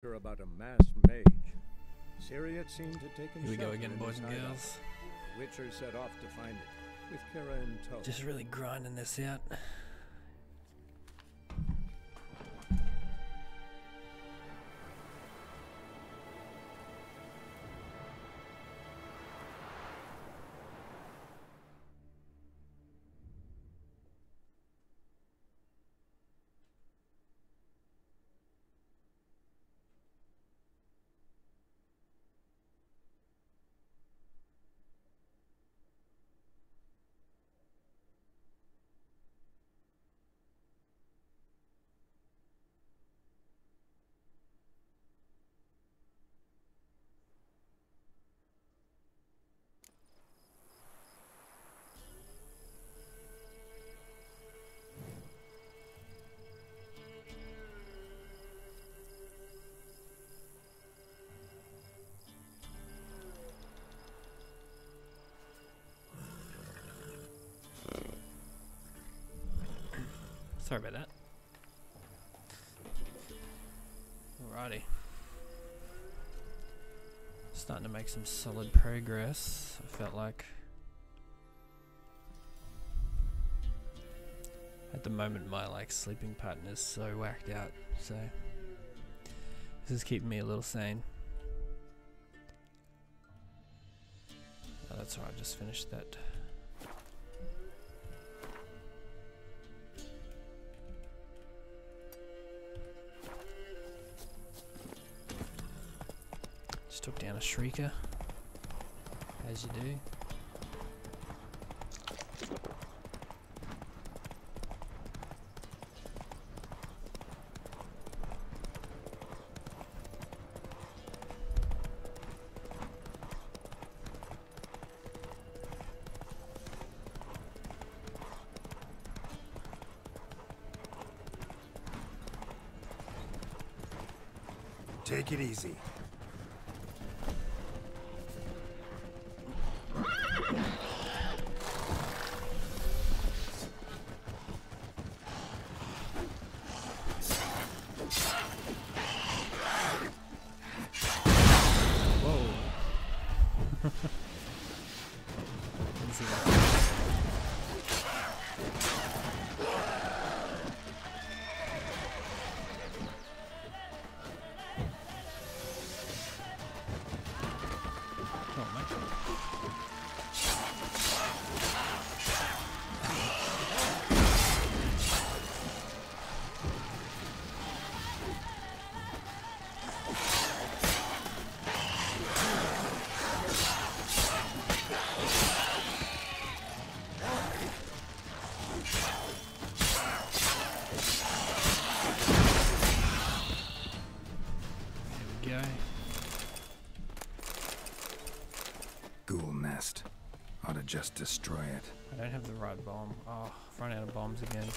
About a masked mage. Syriot seemed to take Here we go again, boys and girls. Witcher set off to find it, with Kira in tow. Just really grinding this out. Sorry about that. Alrighty. Starting to make some solid progress, I felt like. At the moment my sleeping pattern is so whacked out, so this is keeping me a little sane. Oh, that's alright, I just finished that. Took down a shrieker, as you do. Take it easy. Ought to just destroy it. I don't have the right bomb. Oh, I've run out of bombs again.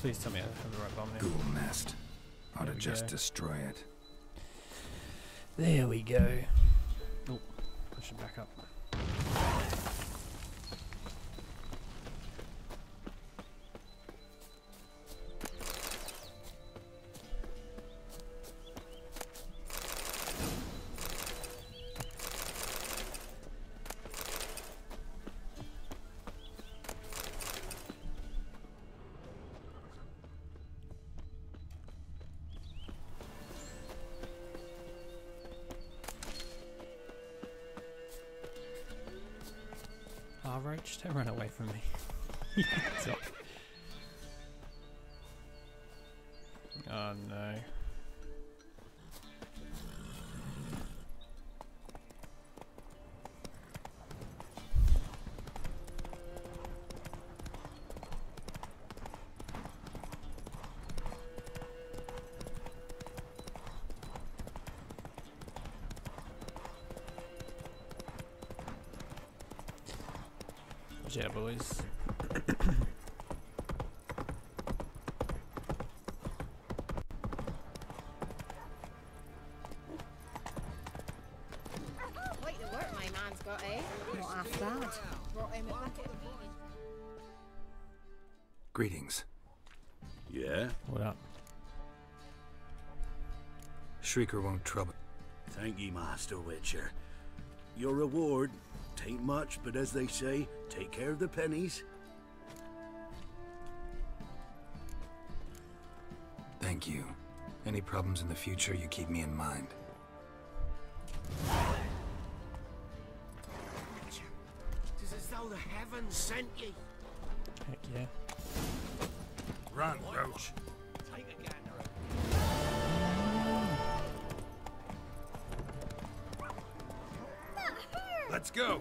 Please tell me I have the right bomb now. Ghoul nest. Ought to just destroy it. There we go. Oh, push it back up. Oh, Roach, don't run away from me. Stop. Oh no. Yeah, boys. Quite the work my man's got, eh? Not half bad. Brought him a bucket of peas. Greetings. Yeah? What up? Shrieker won't trouble. Thank ye, Master Witcher. Your reward, tain't much, but as they say, take care of the pennies. Thank you. Any problems in the future, you keep me in mind. Tis as though the heavens sent ye. Heck yeah. Run, Roach. Take a gander. Let's go.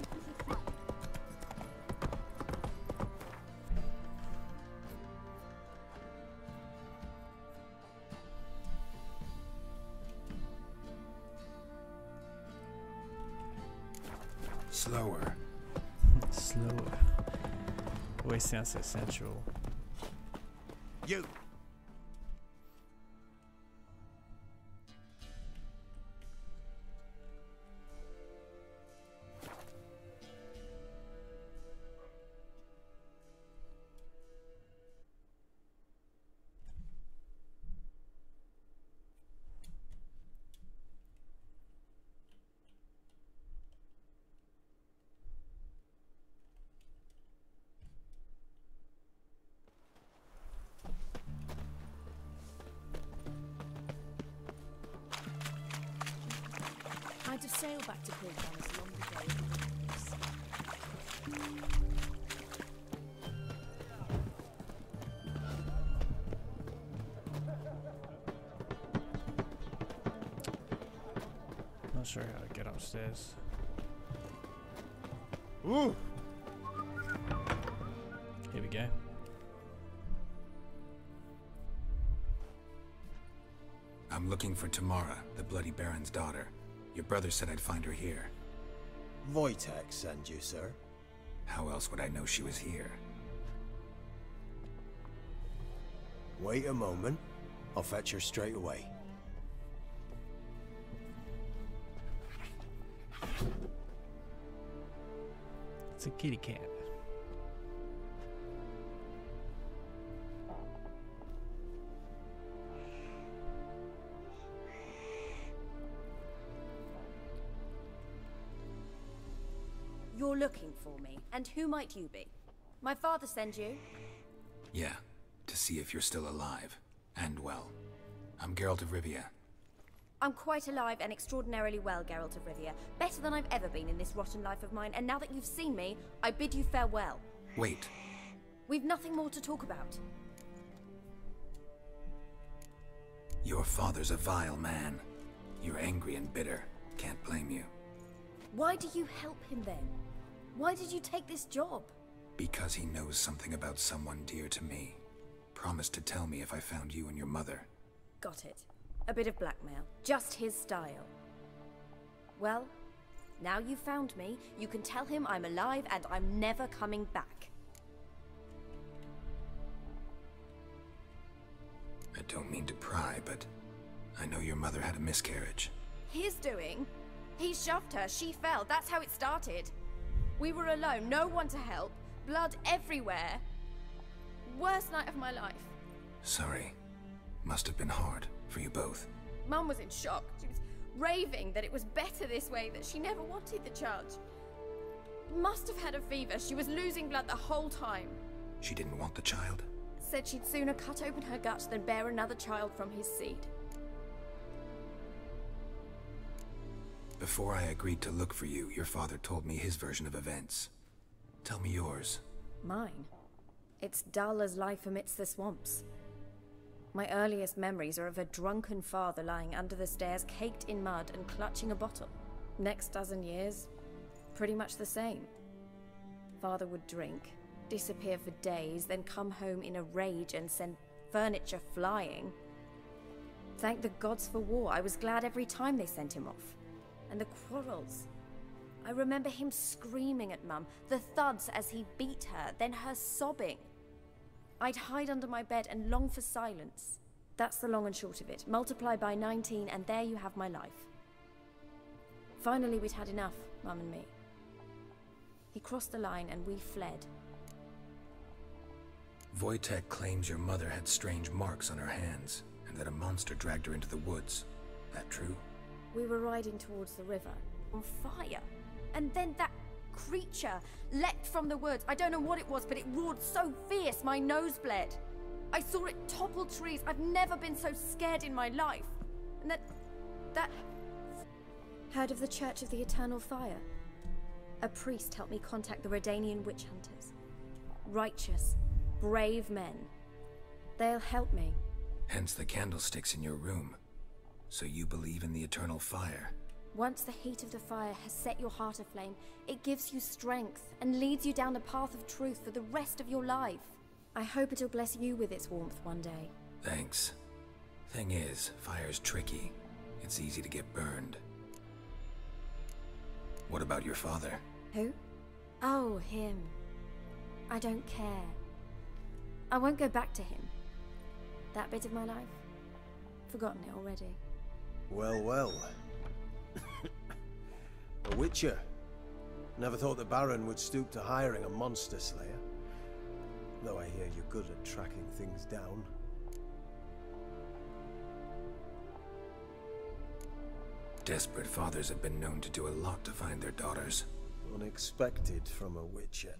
Slower. Slower. Always sounds so sensual. You. I'd have sailed back to Pilgrim as long ago. Not sure how to get upstairs. Ooh. Here we go. I'm looking for Tamara, the Bloody Baron's daughter. Your brother said I'd find her here. Wojtek send you, sir. How else would I know she was here? Wait a moment. I'll fetch her straight away. It's a kitty cat. You're looking for me, and who might you be? My father sends you? Yeah, to see if you're still alive. And well. I'm Geralt of Rivia. I'm quite alive and extraordinarily well, Geralt of Rivia. Better than I've ever been in this rotten life of mine, and now that you've seen me, I bid you farewell. Wait. We've nothing more to talk about. Your father's a vile man. You're angry and bitter. Can't blame you. Why do you help him then? Why did you take this job? Because he knows something about someone dear to me. Promised to tell me if I found you and your mother. Got it. A bit of blackmail. Just his style. Well, now you've found me, you can tell him I'm alive and I'm never coming back. I don't mean to pry, but I know your mother had a miscarriage. His doing? He shoved her, she fell, that's how it started. We were alone, no one to help, blood everywhere. Worst night of my life. Sorry. Must have been hard for you both. Mum was in shock. She was raving that it was better this way, that she never wanted the child. Must have had a fever. She was losing blood the whole time. She didn't want the child? Said she'd sooner cut open her gut than bear another child from his seed. Before I agreed to look for you, your father told me his version of events. Tell me yours. Mine? It's dull as life amidst the swamps. My earliest memories are of a drunken father lying under the stairs, caked in mud and clutching a bottle. Next dozen years, pretty much the same. Father would drink, disappear for days, then come home in a rage and send furniture flying. Thank the gods for war. I was glad every time they sent him off. And the quarrels. I remember him screaming at Mum, the thuds as he beat her, then her sobbing. I'd hide under my bed and long for silence. That's the long and short of it. Multiply by 19 and there you have my life. Finally, we'd had enough, Mum and me. He crossed the line and we fled. Wojtek claims your mother had strange marks on her hands, and that a monster dragged her into the woods. That true? We were riding towards the river, on fire. And then that creature leapt from the woods. I don't know what it was, but it roared so fierce my nose bled. I saw it topple trees. I've never been so scared in my life. And that... Heard of the Church of the Eternal Fire? A priest helped me contact the Redanian witch hunters. Righteous, brave men. They'll help me. Hence the candlesticks in your room. So you believe in the eternal fire? Once the heat of the fire has set your heart aflame, it gives you strength and leads you down the path of truth for the rest of your life. I hope it'll bless you with its warmth one day. Thanks. Thing is, fire's tricky. It's easy to get burned. What about your father? Who? Oh, him. I don't care. I won't go back to him. That bit of my life? Forgotten it already. Well, well. A witcher. Never thought the Baron would stoop to hiring a monster slayer. Though I hear you're good at tracking things down. Desperate fathers have been known to do a lot to find their daughters. Unexpected from a witcher.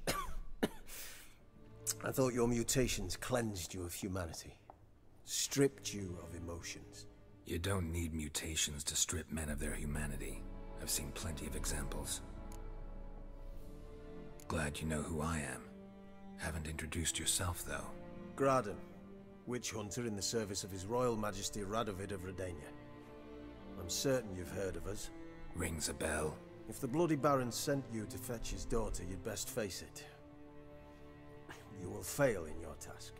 I thought your mutations cleansed you of humanity. Stripped you of emotions. You don't need mutations to strip men of their humanity. I've seen plenty of examples. Glad you know who I am. Haven't introduced yourself, though. Graden, witch hunter in the service of His Royal Majesty Radovid of Redania. I'm certain you've heard of us. Rings a bell. If the Bloody Baron sent you to fetch his daughter, you'd best face it. You will fail in your task.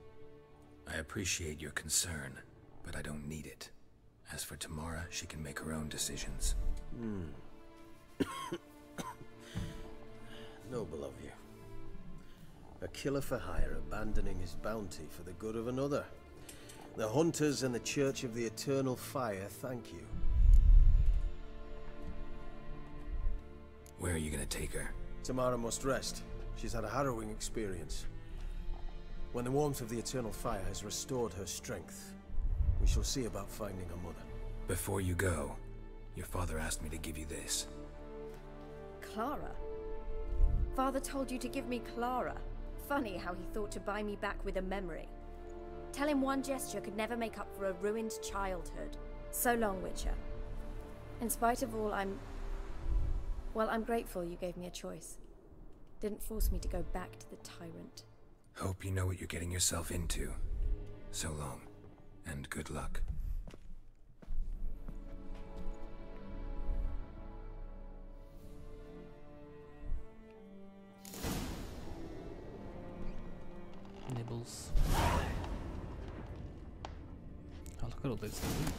I appreciate your concern, but I don't need it. As for Tamara, she can make her own decisions. Noble of you. A killer for hire abandoning his bounty for the good of another. The Hunters and the Church of the Eternal Fire thank you. Where are you gonna take her? Tamara must rest. She's had a harrowing experience. When the warmth of the Eternal Fire has restored her strength, we shall see about finding her mother. Before you go, your father asked me to give you this. Clara? Father told you to give me Clara. Funny how he thought to buy me back with a memory. Tell him one gesture could never make up for a ruined childhood. So long, Witcher. In spite of all, I'm grateful you gave me a choice. Didn't force me to go back to the tyrant. Hope you know what you're getting yourself into. So long, and good luck. Nibbles. Oh, look at all this loot.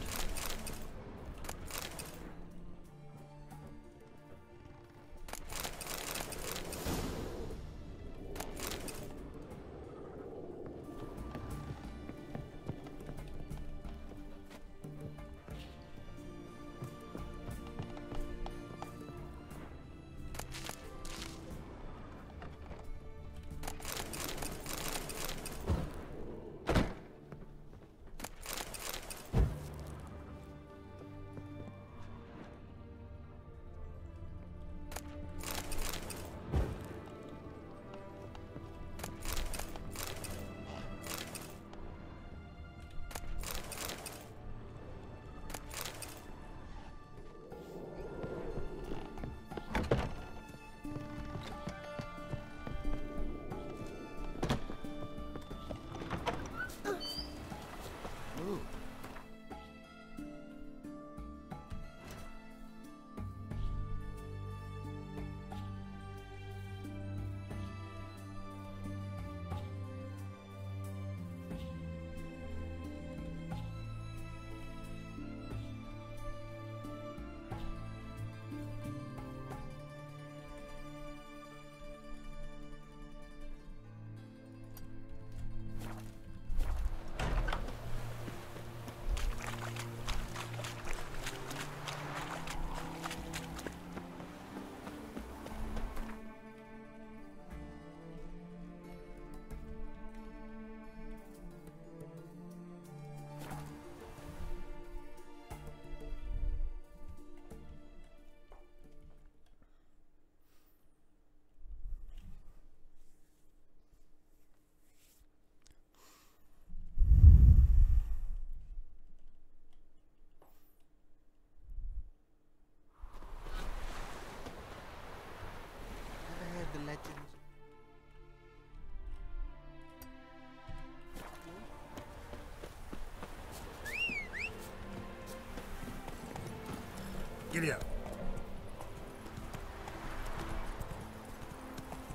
Giddy up.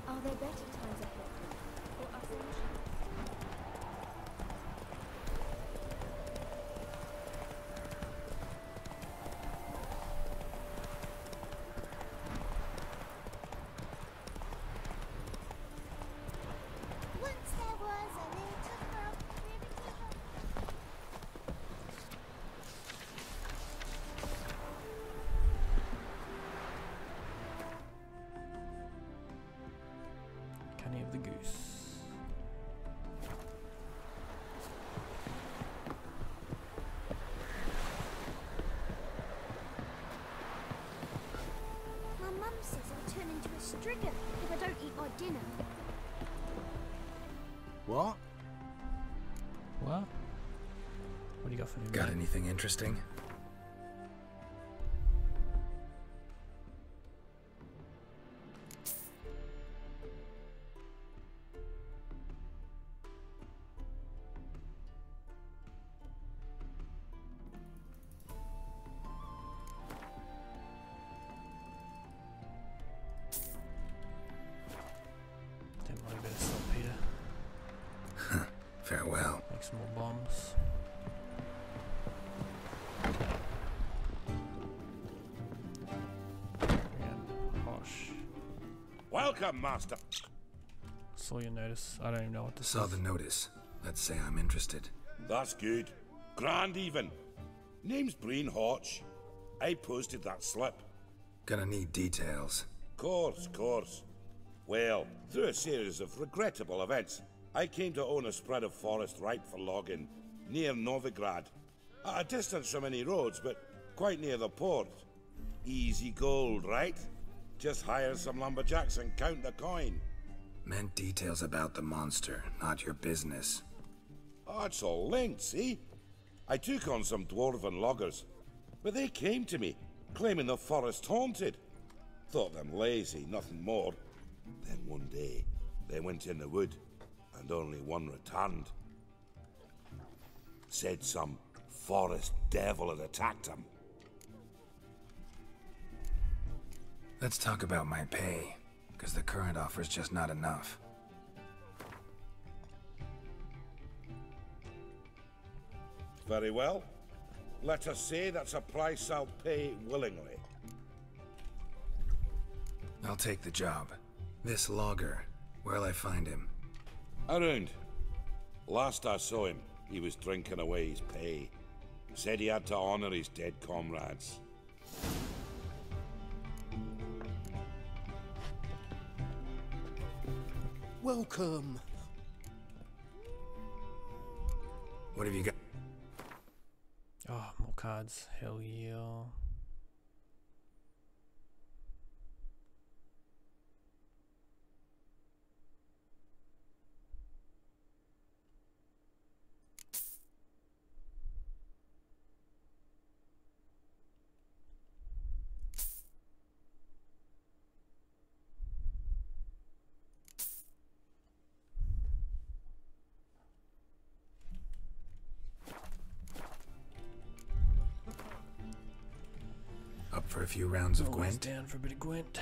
Are there better times ahead for us and you? Once there was a little girl, Cunning of the Goose. My mum says I'll turn into a striga if I don't eat my dinner. What? What? What do you got for me, Got mate? anything interesting? Don't worry about stop, Peter. Farewell. Make some more bombs. Yeah, Hosh. Welcome, Master. Saw your notice. I don't even know what this Saw is. the notice. Let's say I'm interested. That's good. Grand even. Name's Breen Hotch. I posted that slip. Gonna need details. Course. Well, through a series of regrettable events, I came to own a spread of forest ripe for logging near Novigrad. At a distance from any roads, but quite near the port. Easy gold, right? Just hire some lumberjacks and count the coin. Meant details about the monster, not your business. Oh, it's all linked, see? I took on some dwarven loggers, but they came to me, claiming the forest haunted. Thought them lazy, nothing more. Then one day, they went in the wood, and only one returned. Said some forest devil had attacked them. Let's talk about my pay, because the current offer's just not enough. Very well. Let us say that's a price I'll pay willingly. I'll take the job. This logger, where'll I find him? Around. Last I saw him, he was drinking away his pay. Said he had to honor his dead comrades. Welcome. What have you got? Oh, more cards. Hell yeah. Up for a few rounds of Always Gwent? down for a bit of Gwent.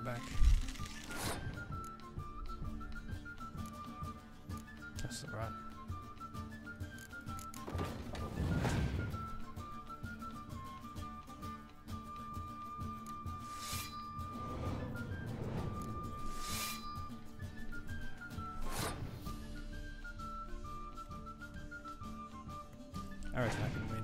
back. That's alright. I reckon I can win.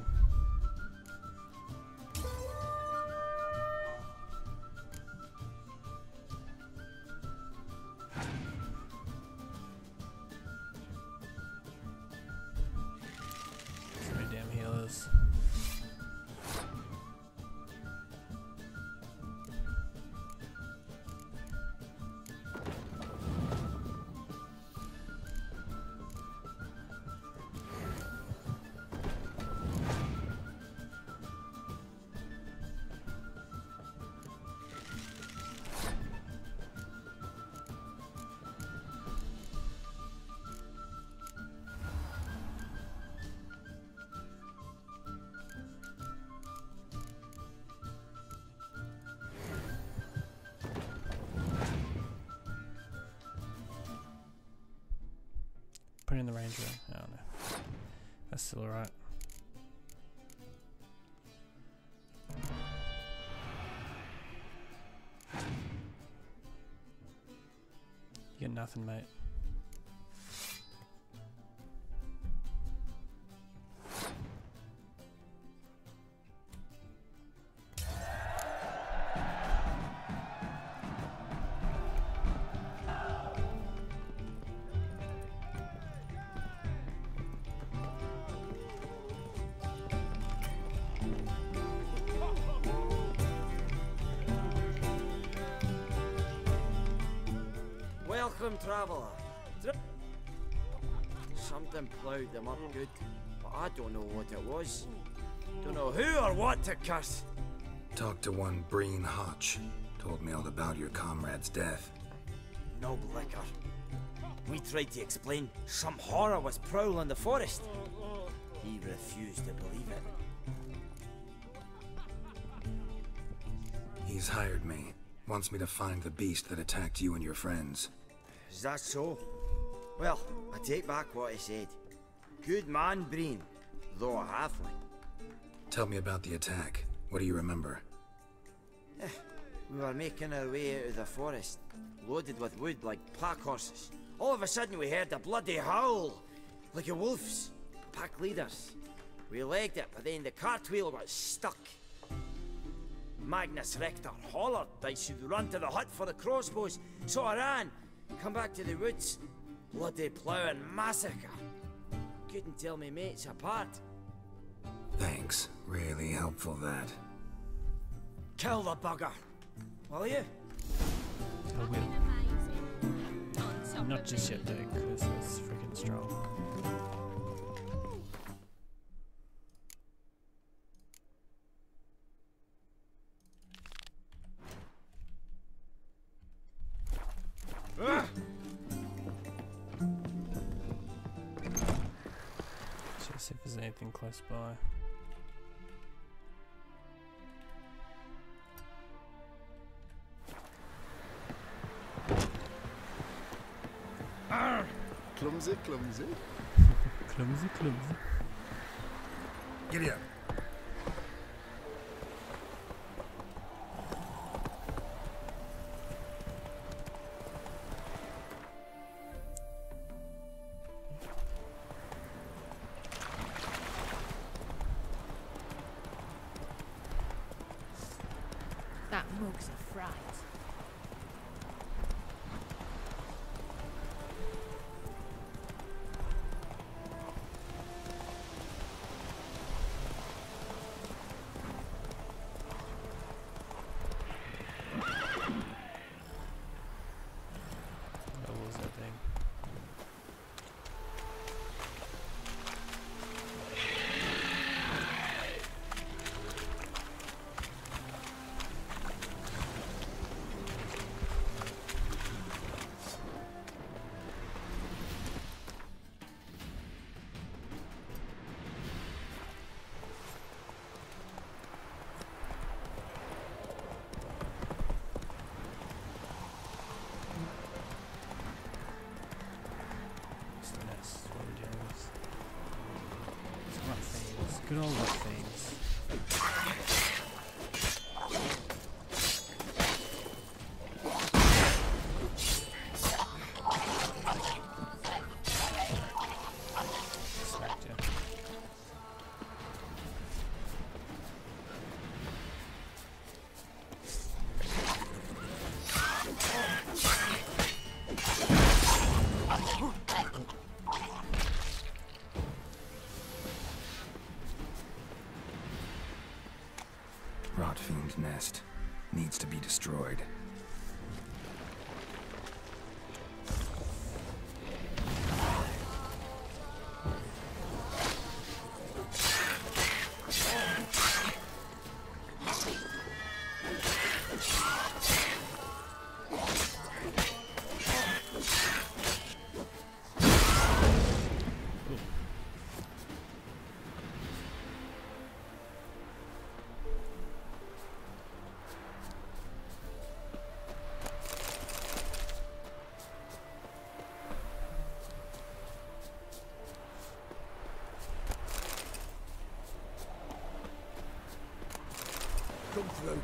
Three damn healers. Put in the ranger. I don't know. That's still alright. You get nothing, mate. Welcome, traveller. Something ploughed them up good, but I don't know what it was. Don't know who or what to curse. Talked to one Breen Hotch. Told me all about your comrade's death. No liquor. We tried to explain some horror was prowling the forest. He refused to believe it. He's hired me. Wants me to find the beast that attacked you and your friends. Is that so? Well, I take back what I said. Good man, Breen, though a halfling. Tell me about the attack. What do you remember? We were making our way out of the forest, loaded with wood like pack horses. All of a sudden we heard a bloody howl, like a wolf's. Pack leaders. We legged it, but then the cartwheel got stuck. Magnus Rector hollered I should run to the hut for the crossbows, so I ran. Come back to the woods. Bloody plough and massacre. Couldn't tell me mates apart. Thanks. Really helpful, that. Kill the bugger, will you? I will. Not just yet though, because it's freaking strong. Just see if there's anything close by. Clumsy, clumsy. Clumsy, clumsy. Giddy up. That mug's a fright. What was that thing? Good old wet fiends. Smacked you. Rot fiend nest. Needs to be destroyed. Come through.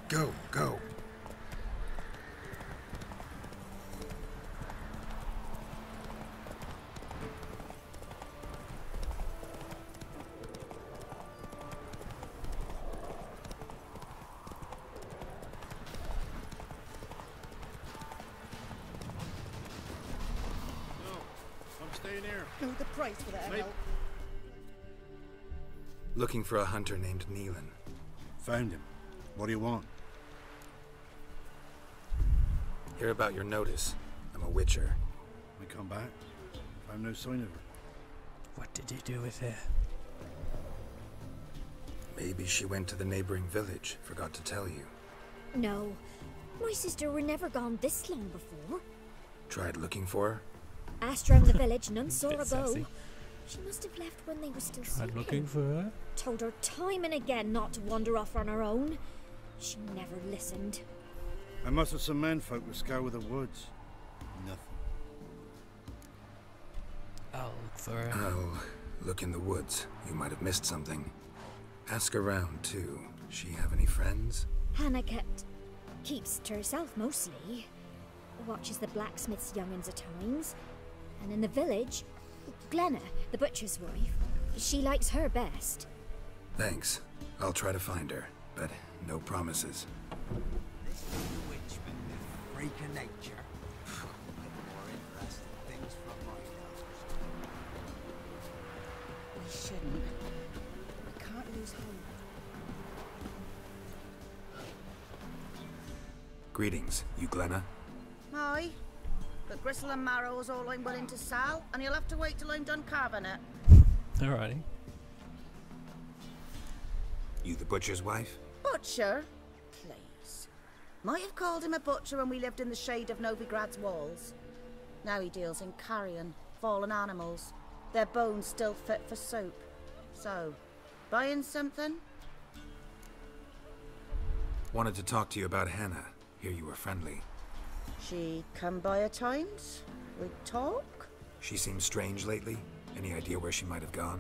Go, go. I'm staying here. No, the price for that Mate. help. Looking for a hunter named Neelan. Found him. What do you want? Hear about your notice. I'm a witcher. We come back. Found no sign of her. What did you do with her? Maybe she went to the neighboring village. Forgot to tell you. No. My sister were never gone this long before. Tried looking for her? Asked round the village, none saw Bit her sassy. go. She must have left when they were still Tried sleeping. looking for her. Told her time and again not to wander off on her own. She never listened. I must have some menfolk to scour the woods. Nothing. I'll look for her. I'll look in the woods. You might have missed something. Ask around, too. She have any friends? Hannah keeps to herself mostly. Watches the blacksmith's young'uns at times. And in the village, Glenna, the butcher's wife, she likes her best. Thanks. I'll try to find her, but no promises. This is the witch with the freak of nature. More interesting things from my nose. We shouldn't. We can't lose hope. Greetings, you Glenna? Aye. But gristle and marrow is all I'm willing to sell, and you'll have to wait till I'm done carving it. Alrighty. You the butcher's wife? Butcher? Please. Might have called him a butcher when we lived in the shade of Novigrad's walls. Now he deals in carrion, fallen animals. Their bones still fit for soup. So, buying something? Wanted to talk to you about Hannah. Hear you were friendly. She come by at times. We talk. She seems strange lately. Any idea where she might have gone?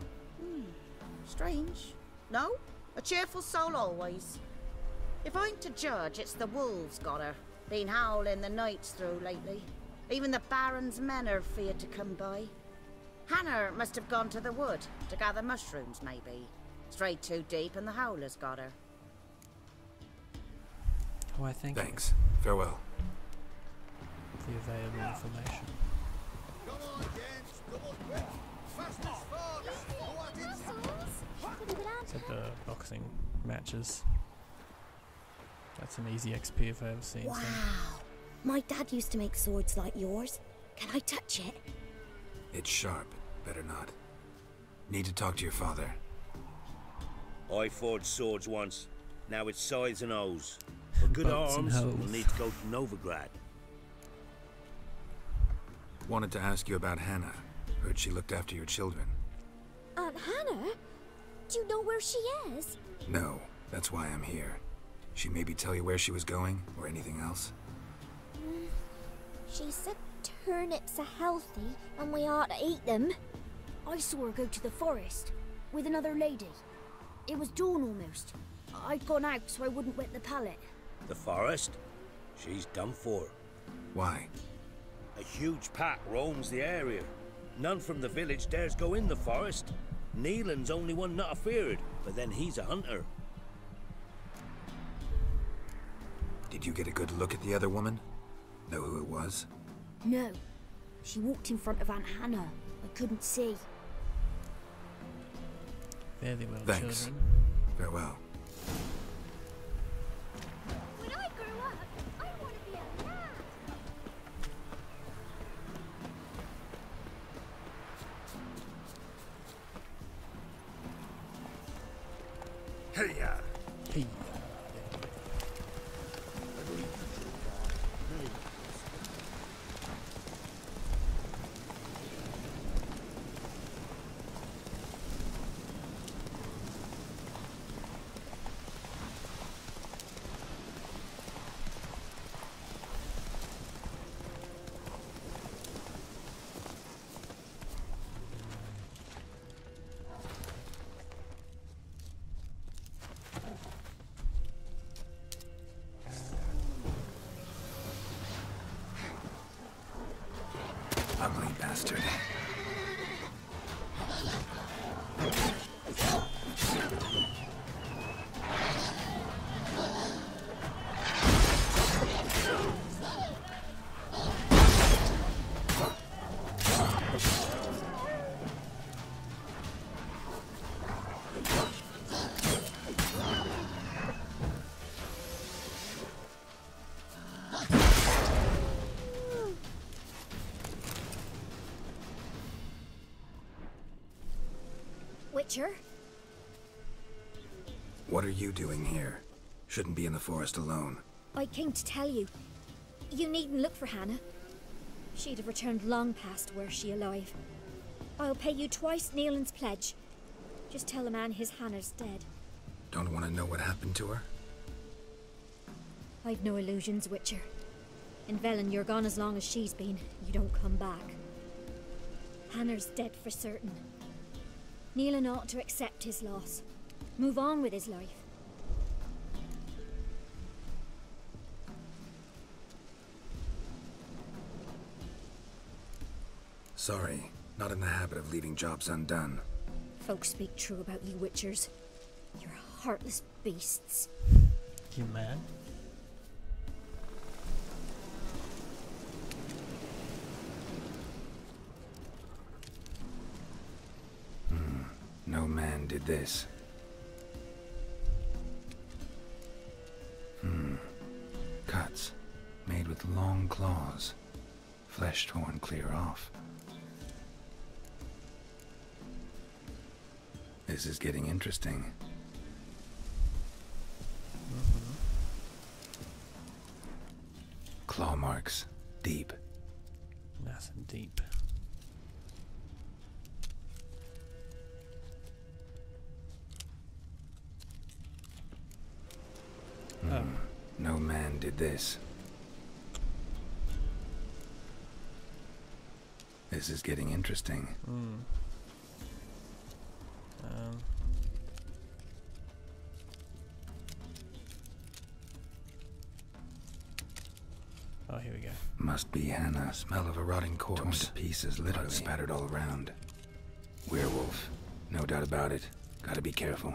Strange. No? A cheerful soul always. If I'm to judge, it's the wolves got her. Been howling the nights through lately. Even the Baron's men are feared to come by. Hannah must have gone to the wood to gather mushrooms, maybe. Strayed too deep and the howlers got her. Oh, I think Thanks. Farewell. the available information. Come on, gents. Double quick. Fast as far. Said the boxing matches. That's an easy XP if I ever seen Wow. some. My dad used to make swords like yours. Can I touch it? It's sharp. Better not. Need to talk to your father. I forged swords once. Now it's scythes and hoes. For good Boats and arms, we'll hoes. need to go to Novigrad. Wanted to ask you about Hannah. Heard she looked after your children. Aunt Hannah? Do you know where she is? No, that's why I'm here. She maybe tell you where she was going, or anything else? She said turnips are healthy and we ought to eat them. I saw her go to the forest with another lady. It was dawn almost. I'd gone out so I wouldn't wet the pallet. The forest? She's done for. Why? A huge pack roams the area. None from the village dares go in the forest. Neelan's only one not afeared, but then he's a hunter. Did you get a good look at the other woman? Know who it was? No. She walked in front of Aunt Hannah. I couldn't see. There they were, Thanks. children. Farewell. When I grow up, I want to be a lad. Hey-ya! Hey. Ugly bastard. Witcher? What are you doing here? Shouldn't be in the forest alone. I came to tell you. You needn't look for Hannah. She'd have returned long past were she alive. I'll pay you twice Neelan's pledge. Just tell the man his Hannah's dead. Don't want to know what happened to her? I've no illusions, Witcher. In Velen, you're gone as long as she's been. You don't come back. Hannah's dead for certain. Neelan ought to accept his loss. Move on with his life. Sorry, not in the habit of leaving jobs undone. Folks speak true about you Witchers. You're heartless beasts. You mad? No man did this. Cuts, made with long claws. Flesh torn clear off. This is getting interesting. Claw marks, deep. Nice and deep. No man did this. This is getting interesting. Oh, here we go. Must be Hannah. Smell of a rotting corpse. Torn to pieces, literally. Spattered all around. Werewolf. No doubt about it. Gotta be careful.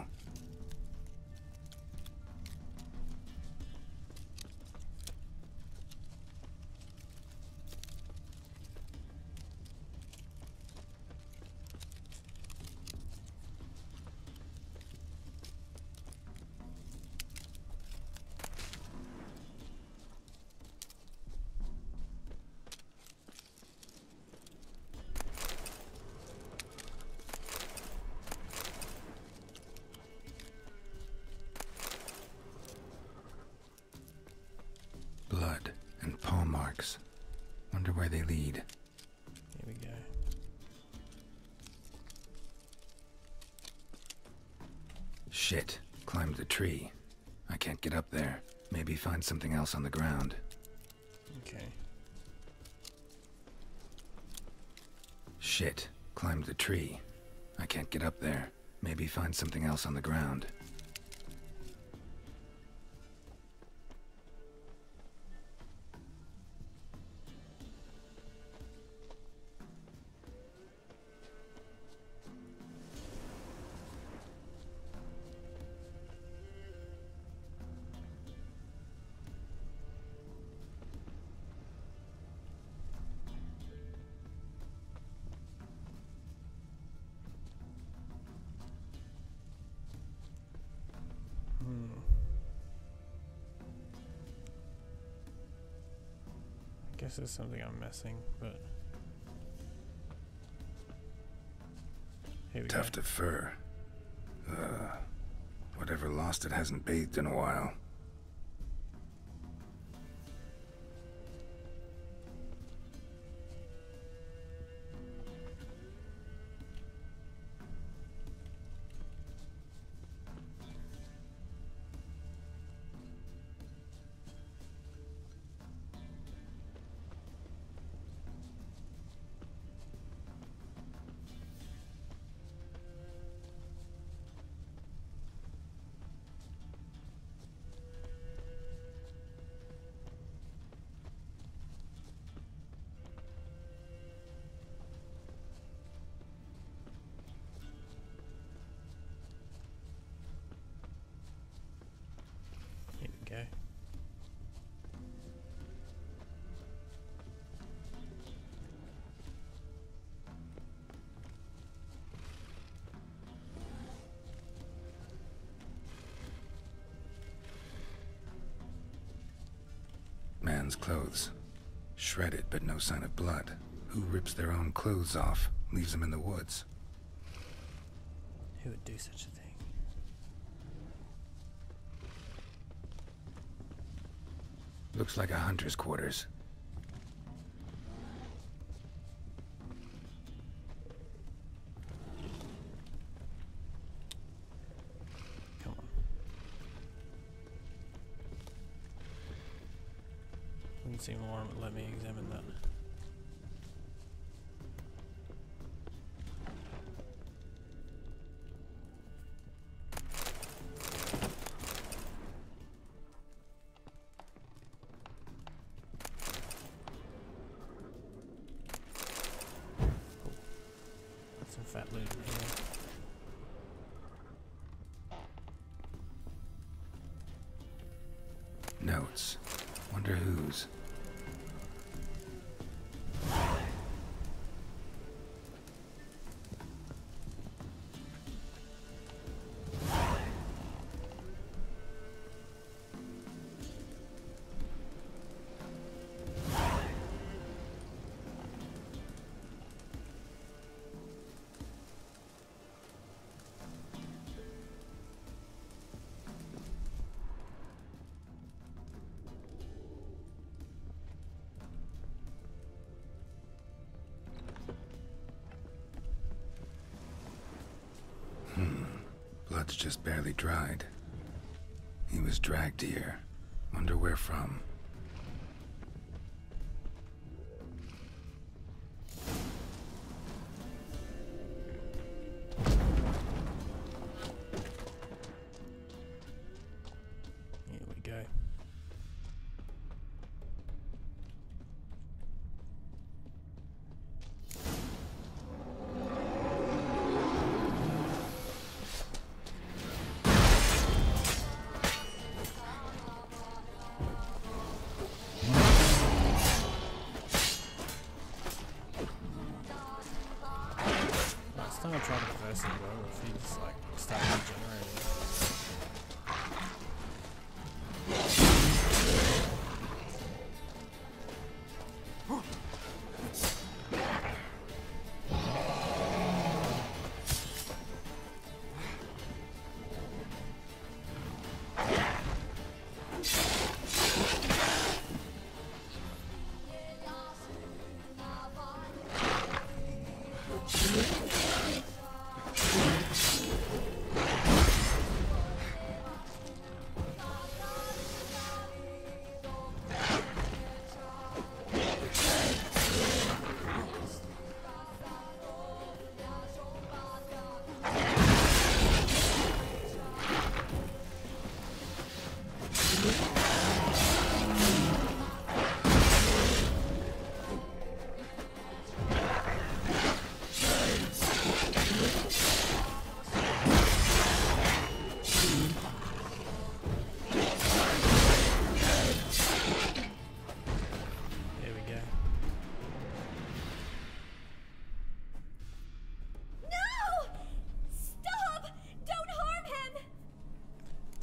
they lead. Here we go. Shit. Climbed the tree. I can't get up there. Maybe find something else on the ground. Okay. Shit. Climbed the tree. I can't get up there. Maybe find something else on the ground. I guess there's something I'm missing, but here we go. Tuft of fur. Whatever lost it hasn't bathed in a while. Here we go. Man's clothes. Shredded, but no sign of blood. Who rips their own clothes off, leaves them in the woods? Who would do such a thing? Looks like a hunter's quarters. Come on. Wouldn't seem warm. Let me examine that. Some fat loot in here. Notes. Wonder whose. Blood's just barely dried. He was dragged here. Wonder where from. Here we go. Last time I tried to reverse it, well, if he just like started regenerating.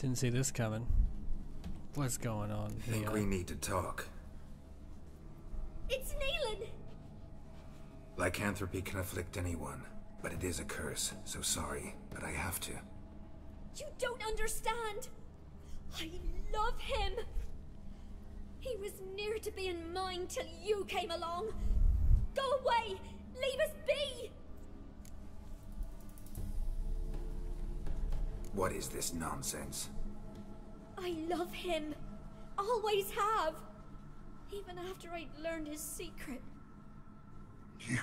Didn't see this coming. What's going on I think we need to talk. It's Neelan! Lycanthropy can afflict anyone, but it is a curse, so sorry, but I have to. You don't understand! I love him! He was near to being mine till you came along! Go away! Leave us be! What is this nonsense? I love him. Always have. Even after I'd learned his secret. You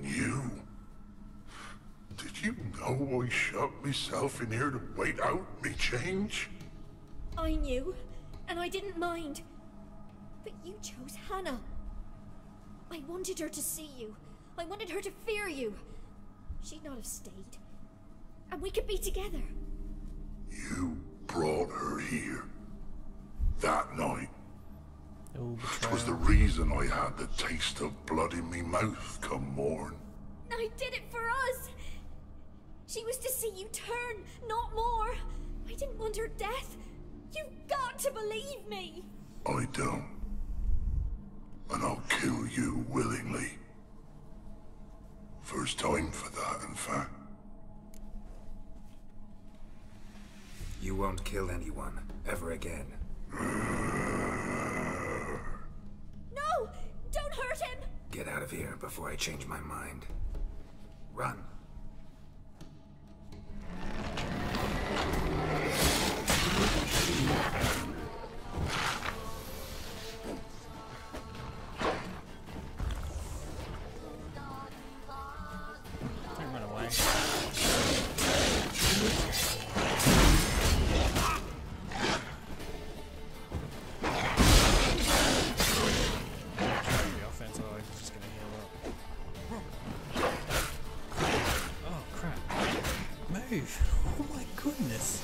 knew? Did you know I shut myself in here to wait out me change? I knew, and I didn't mind. But you chose Hannah. I wanted her to see you. I wanted her to fear you. She'd not have stayed. And we could be together. You brought her here. That night. It was the reason I had the taste of blood in me mouth come morn. I did it for us. She was to see you turn, not more. I didn't want her death. You've got to believe me. I don't. And I'll kill you willingly. First time for that, in fact. You won't kill anyone, ever again. No! Don't hurt him! Get out of here before I change my mind. Run. Don't run away. Oh my goodness.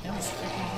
That was freaking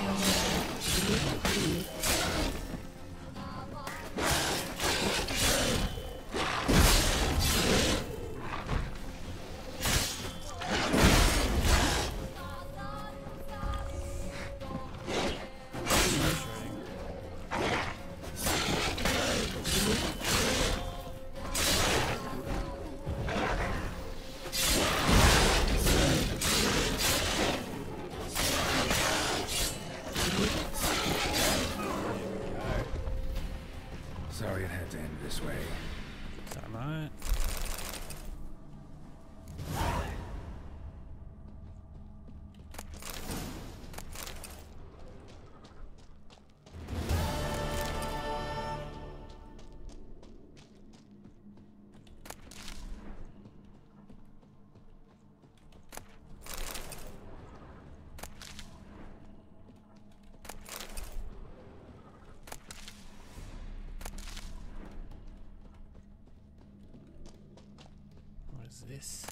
Sorry it had to end this way. Is that right? This.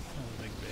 Oh, big bear.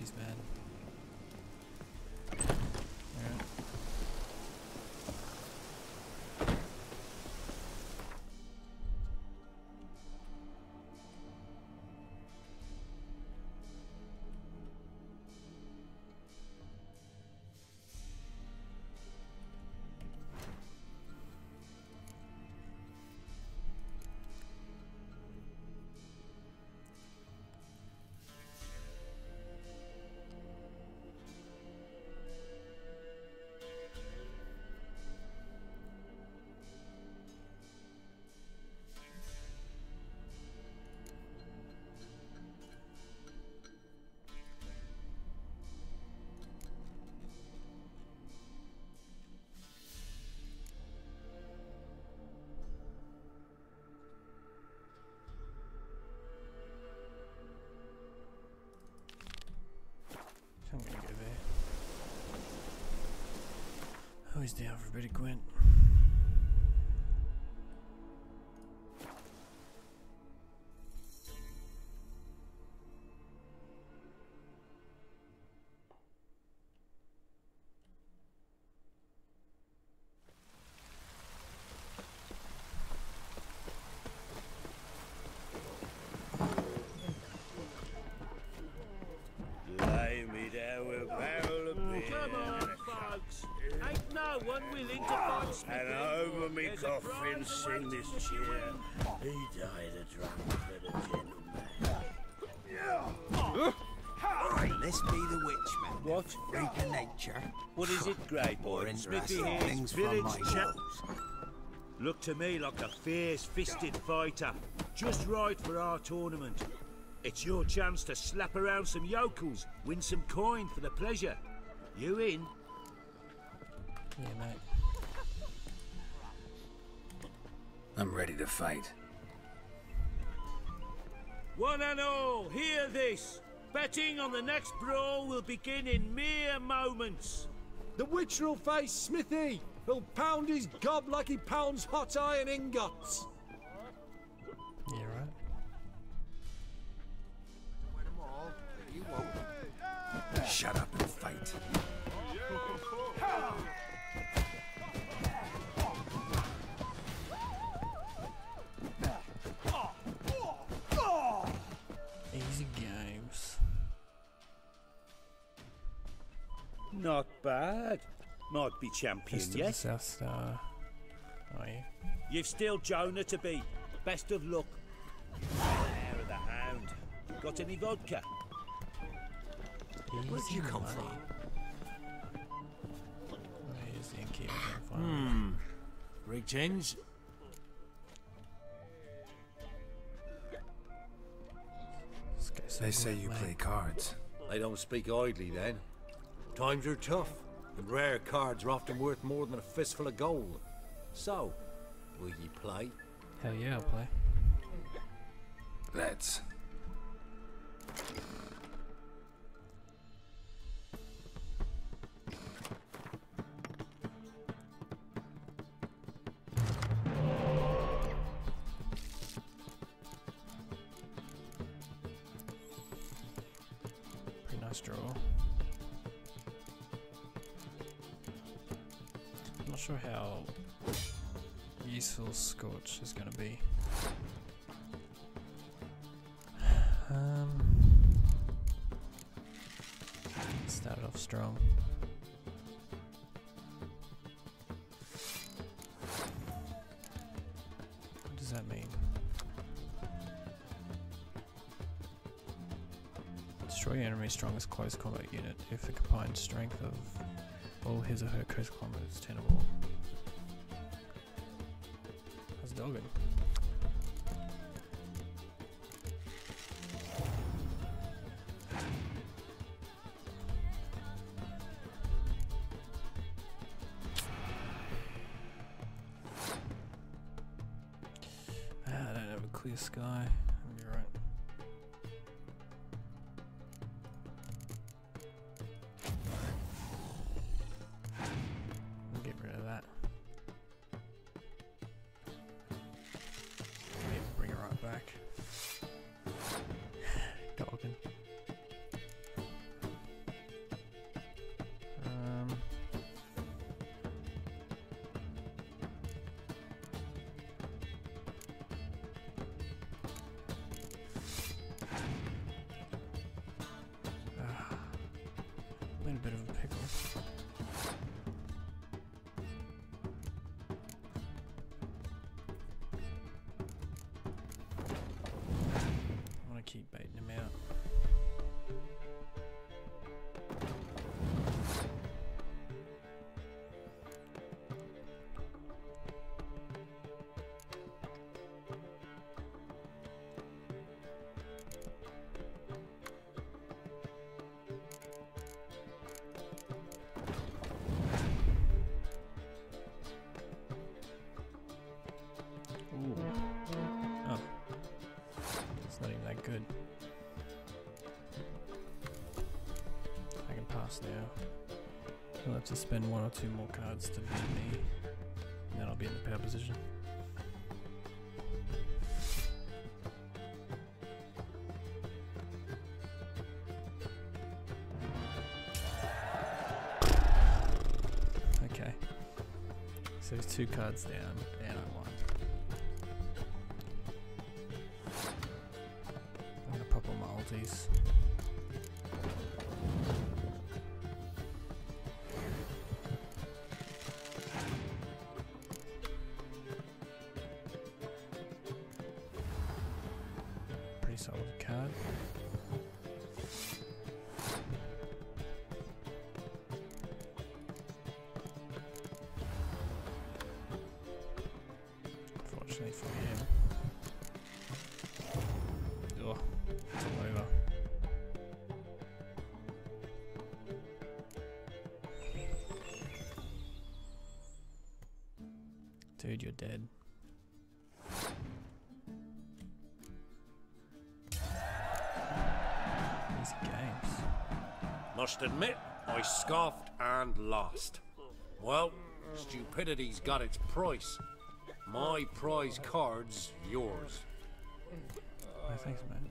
she's mad. Alright. I'm gonna go there. Always down for a bit of Gwent. Lay me down with a barrel of beer. Come on, folks. Ain't no one willing to fight Smith. And over me coffin sing this cheer. He died a drunk but a gentleman. This be the Witchman. What? Freak of nature. What is it, Grey Boy? More Smithy interesting here's things from village my chap. walls. Look to me like a fierce-fisted fighter. Just right for our tournament. It's your chance to slap around some yokels, win some coin for the pleasure. You in? Yeah, mate. I'm ready to fight. One and all, hear this. Betting on the next brawl will begin in mere moments. The Witcher'll face Smithy. He'll pound his gob like he pounds hot iron ingots. Yeah, right. Win 'em all, but you won't. Shut up and fight. Easy games. Not bad. Might be champion Fist of the yet. South Star. Are you? You've still Jonah to beat. Best of luck. Hair of the hound. Got any vodka? Where'd you come from? Here's the innkeeper. Greetings. They say you play cards. They don't speak idly then. Times are tough, and rare cards are often worth more than a fistful of gold. So, will ye play? Hell yeah, I'll play. Let's. Pretty nice draw. I'm not sure how useful Scorch is going to be. Started off strong. What does that mean? Destroy your enemy's strongest close combat unit if the combined strength of all his or her close combat is 10 or more. How's dogging? I don't have a clear sky. You're right. Get rid of that. Maybe bring it right back. Dogging. keep baiting him out. Good. I can pass now. I'll have to spend 1 or 2 more cards to beat me, and then I'll be in the power position. Okay. So there's 2 cards down, and I won. Pop on my ulties. Pretty solid card. Unfortunately for him. Oh. It's all over. Dude, you're dead. Easy games. Must admit, I scoffed and lost. Well, stupidity's got its price. My prize card's yours. Oh, thanks, man.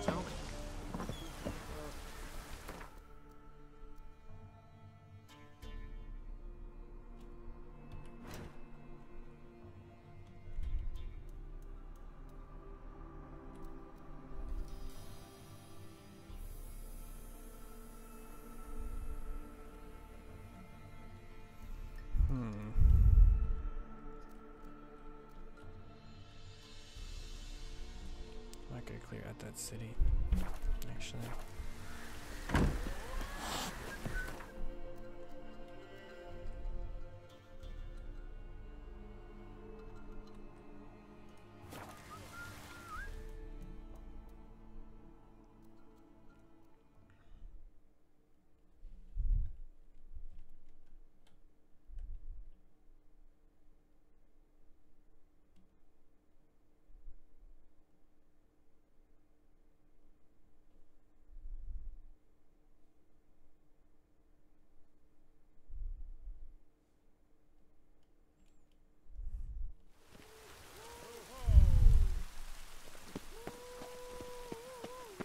Tell me. Might go clear out that city, actually.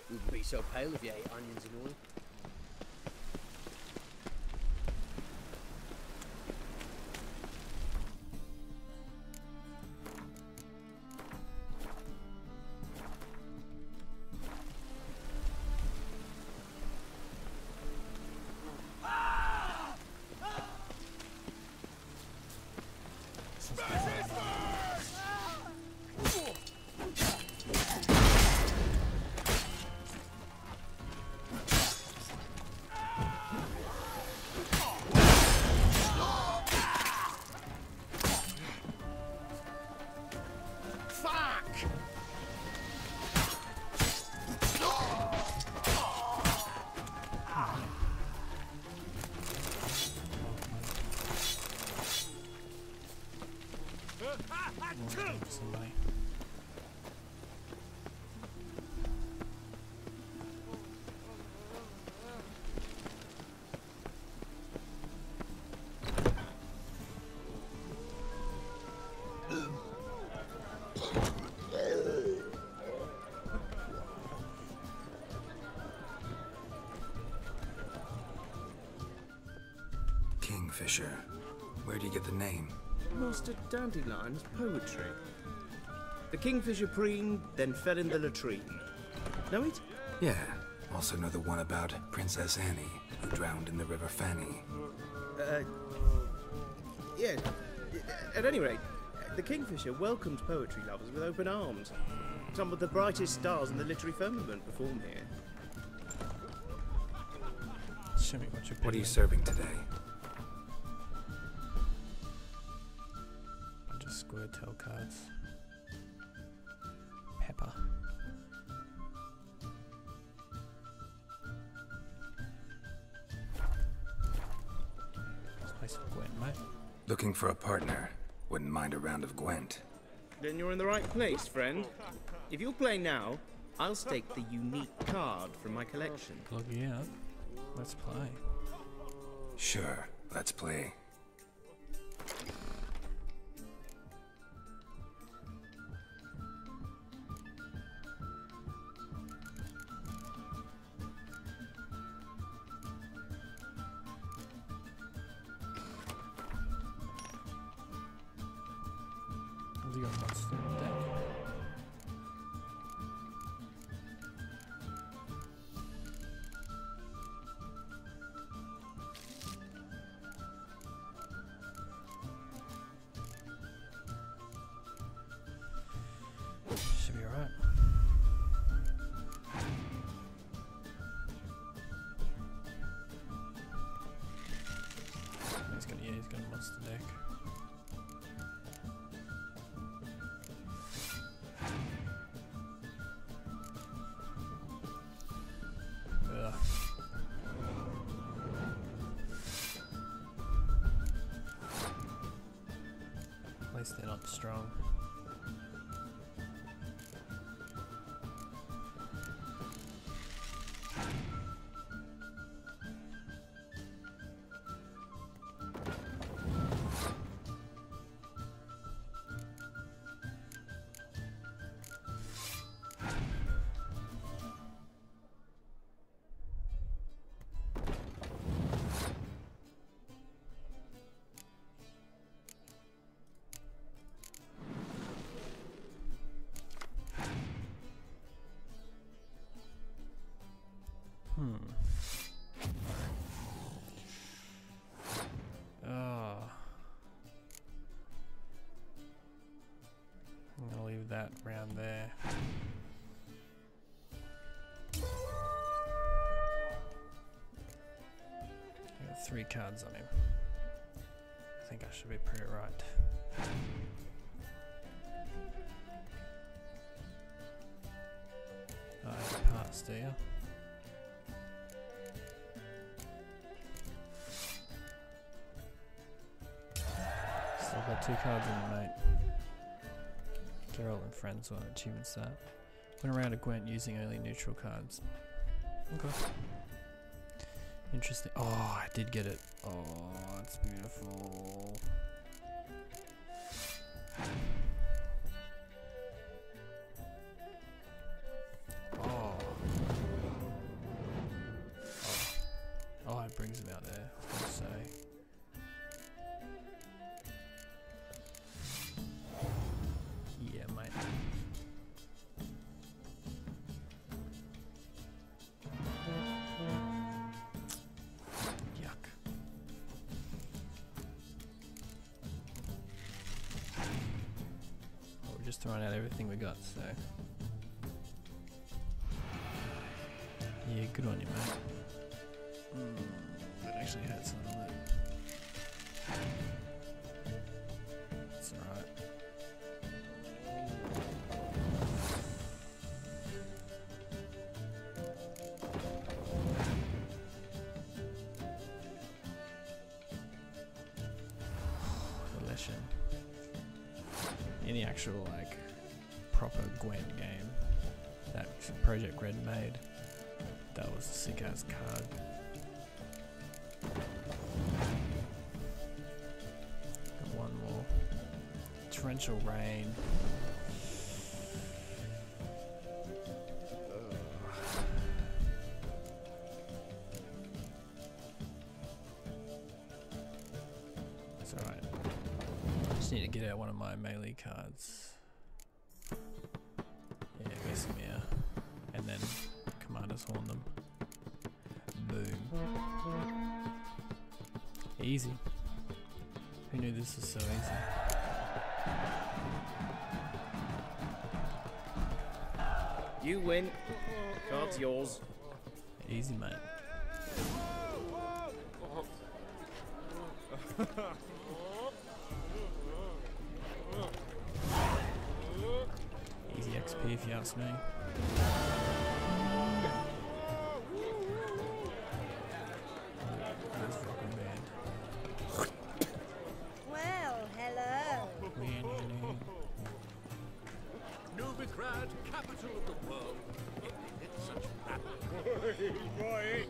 Wouldn't be so pale if you ate onions and oil. Somebody. Kingfisher. Where do you get the name? Master Dandelion's poetry. The kingfisher preened, then fell in the latrine. Know it? Yeah. Also know the one about Princess Annie, who drowned in the River Fanny. Yeah. At any rate, the Kingfisher welcomed poetry lovers with open arms. Some of the brightest stars in the literary firmament perform here. Show me what you're What are you picking. serving today? Bunch of square tail cards. Pepper. This place for Gwen, mate. Looking for a partner. Wouldn't mind a round of Gwent. Then you're in the right place, friend. If you'll play now, I'll stake the unique card from my collection. Looking out. Let's play. Sure, let's play. Have you got monster in the deck? Should be alright. He's got a monster deck. Ugh. At least they're not strong. I'm gonna leave that round there. I got 3 cards on him. I think I should be pretty right. I passed, do you? Still got 2 cards in the mate. Geralt and friends, what achievements that? Went around a Gwent using only neutral cards. Okay. Interesting. Oh, I did get it. Oh, that's beautiful. Oh. Oh, it brings him out there, I was gonna say. Yeah, mate. Yuck. Well, we're just throwing out everything we got, so. Yeah, good on you, mate. That actually hurts a little bit. It's alright. Any actual like proper Gwent game that Project Red made, that was a sick ass card. Got one more. Torrential Rain. It's alright. Just need to get out one of my melee cards. Yeah, Vesemir. And then Commander's Horn them. Boom. Easy. Who knew this was so easy? You win. Card's yours. Easy, mate. Easy XP if you ask me. There's Rockin' Band. Well, hello. Novigrad, capital of the world. It's such Right,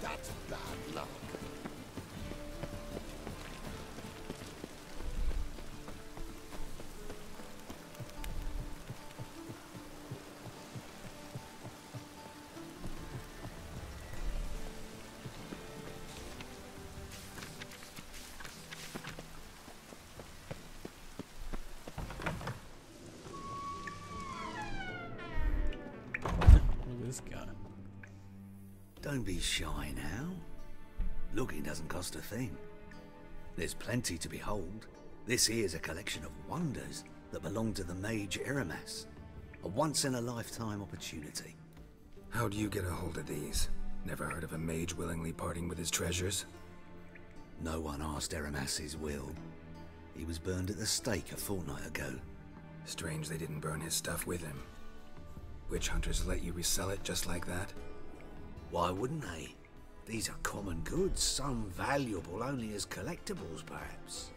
That's bad luck. Look at this guy. Don't be shy now. Looking doesn't cost a thing. There's plenty to behold. This here's a collection of wonders that belong to the mage Eramas. A once-in-a-lifetime opportunity. How do you get a hold of these? Never heard of a mage willingly parting with his treasures? No one asked Eramas his will. He was burned at the stake a fortnight ago. Strange they didn't burn his stuff with him. Witch hunters let you resell it just like that? Why wouldn't they? These are common goods, some valuable only as collectibles, perhaps.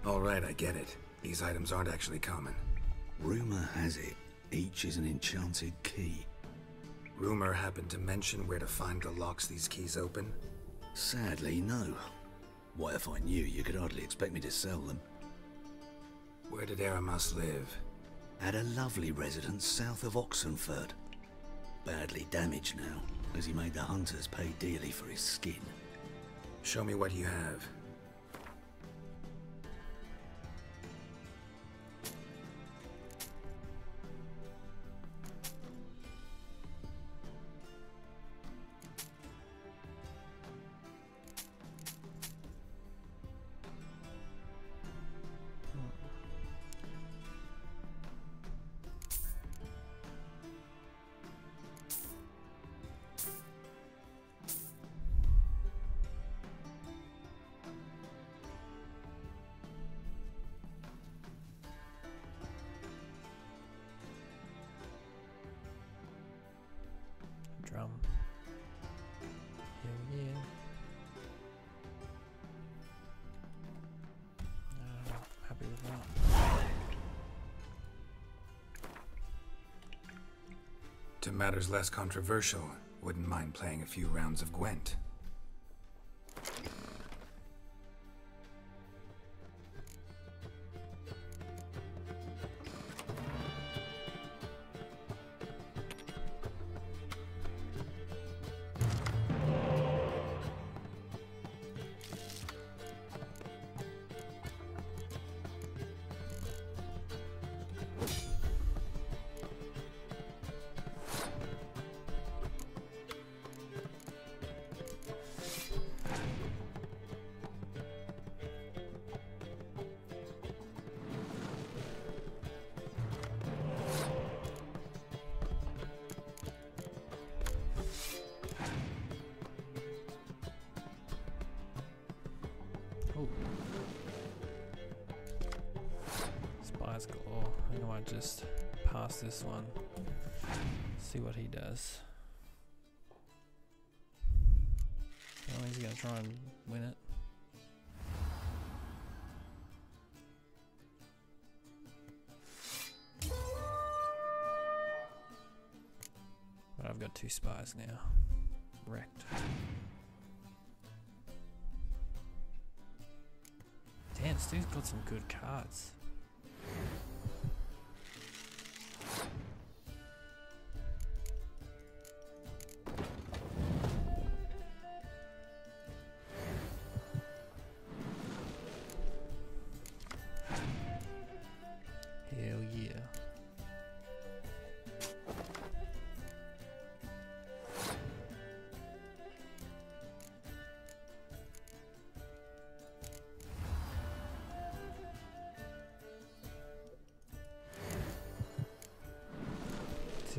All right, I get it. These items aren't actually common. Rumor has it, each is an enchanted key. Rumor happened to mention where to find the locks these keys open? Sadly, no. What if I knew? You could hardly expect me to sell them. Where did Eramas live? At a lovely residence south of Oxenford. Badly damaged now, as he made the hunters pay dearly for his skin. Show me what you have. Drum. Hell yeah. Happy with that. To matters less controversial, wouldn't mind playing a few rounds of Gwent. Oh. Spies galore. I know I just pass this one. See what he does. Oh, he's gonna try and win it. But I've got 2 spies now. Wrecked. Damn, this dude's got some good cards.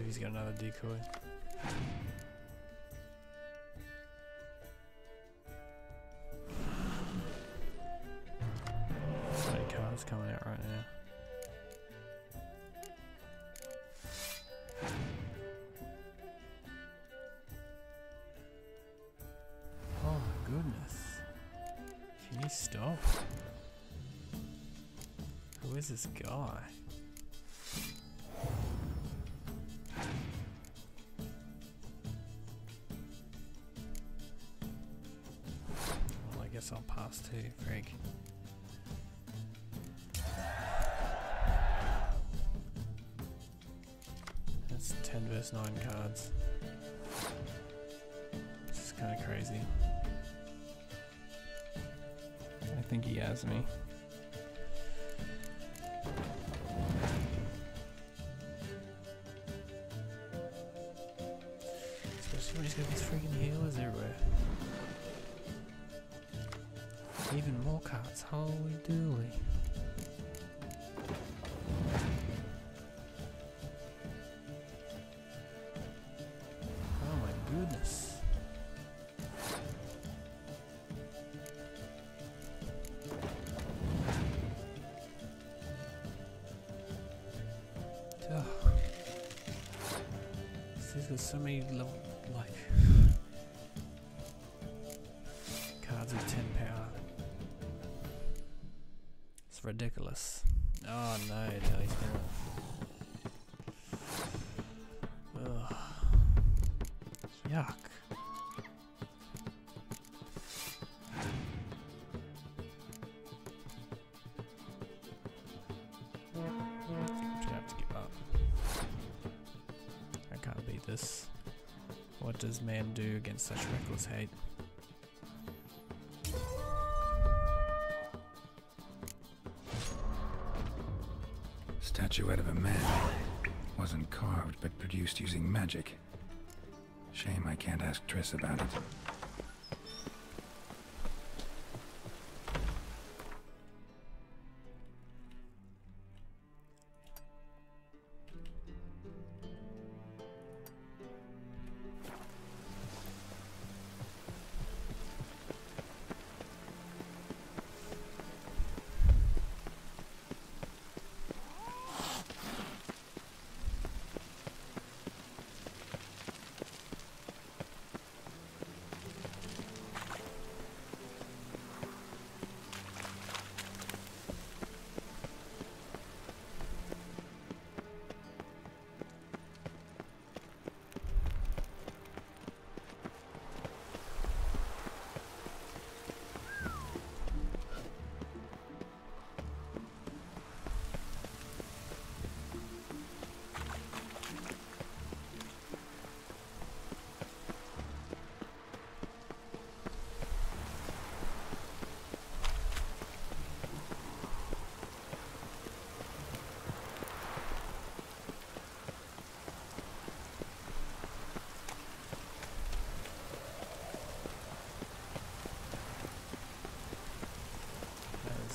he's got another decoy. So many cards coming out right now. Oh my goodness. Can you stop? Who is this guy? Well, I guess I'll pass too, Frank. That's 10 versus 9 cards. This is kind of crazy. I think he has me. Especially when he's got these freaking healers everywhere. Even more cards, holy dooly. Oh my goodness. Oh. He's got so many level, like, cards with 10 power. It's ridiculous. Oh no, no, he's not. Ugh. Yuck. This. What does man do against such reckless hate? Statuette of a man. Wasn't carved, but produced using magic. Shame I can't ask Triss about it.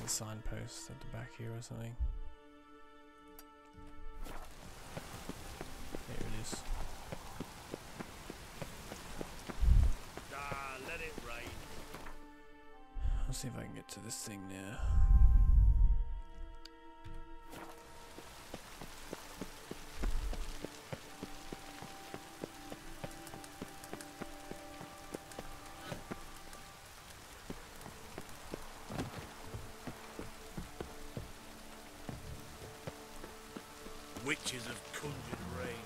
Signpost at the back here or something. There it is. Ah, let it rain. I'll see if I can get to this thing now. Witches have conjured rain.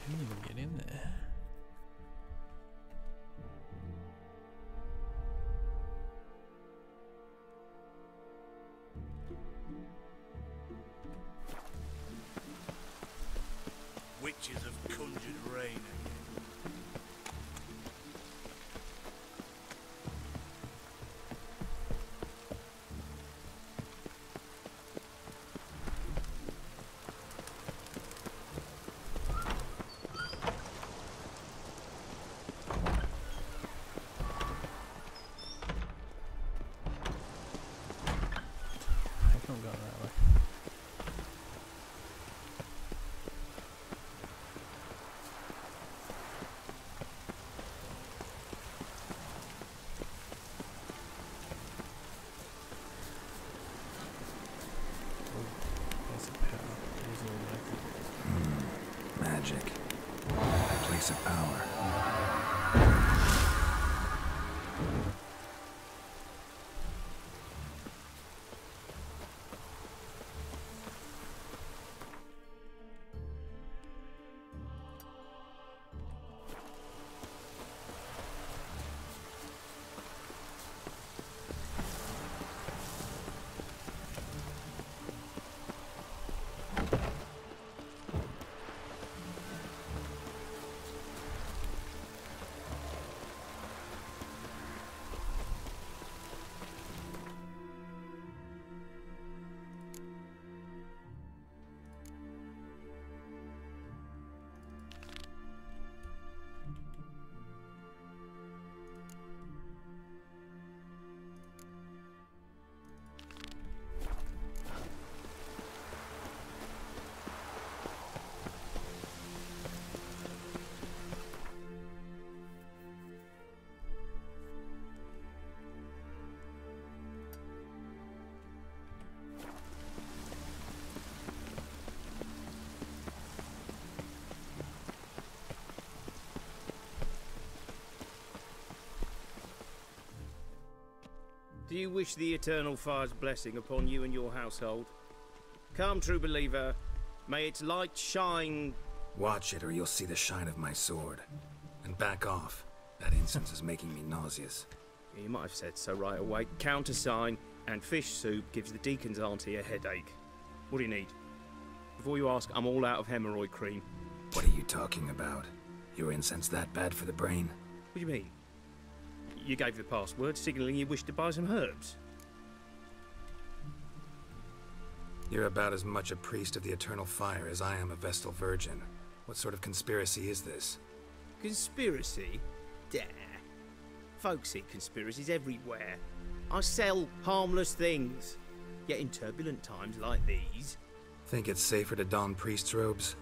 Who can even get in there? Witches have conjured rain. magic. A place of power. Do you wish the Eternal Fire's blessing upon you and your household? Come, true believer, may its light shine... Watch it or you'll see the shine of my sword. And back off. That incense is making me nauseous. You might have said so right away. Countersign and fish soup gives the deacon's auntie a headache. What do you need? Before you ask, I'm all out of hemorrhoid cream. What are you talking about? Your incense that bad for the brain? What do you mean? You gave the password, signalling you wished to buy some herbs. You're about as much a priest of the Eternal Fire as I am a Vestal Virgin. What sort of conspiracy is this? Conspiracy? Dare. Folks see conspiracies everywhere. I sell harmless things. Yet in turbulent times like these... Think it's safer to don priest's robes?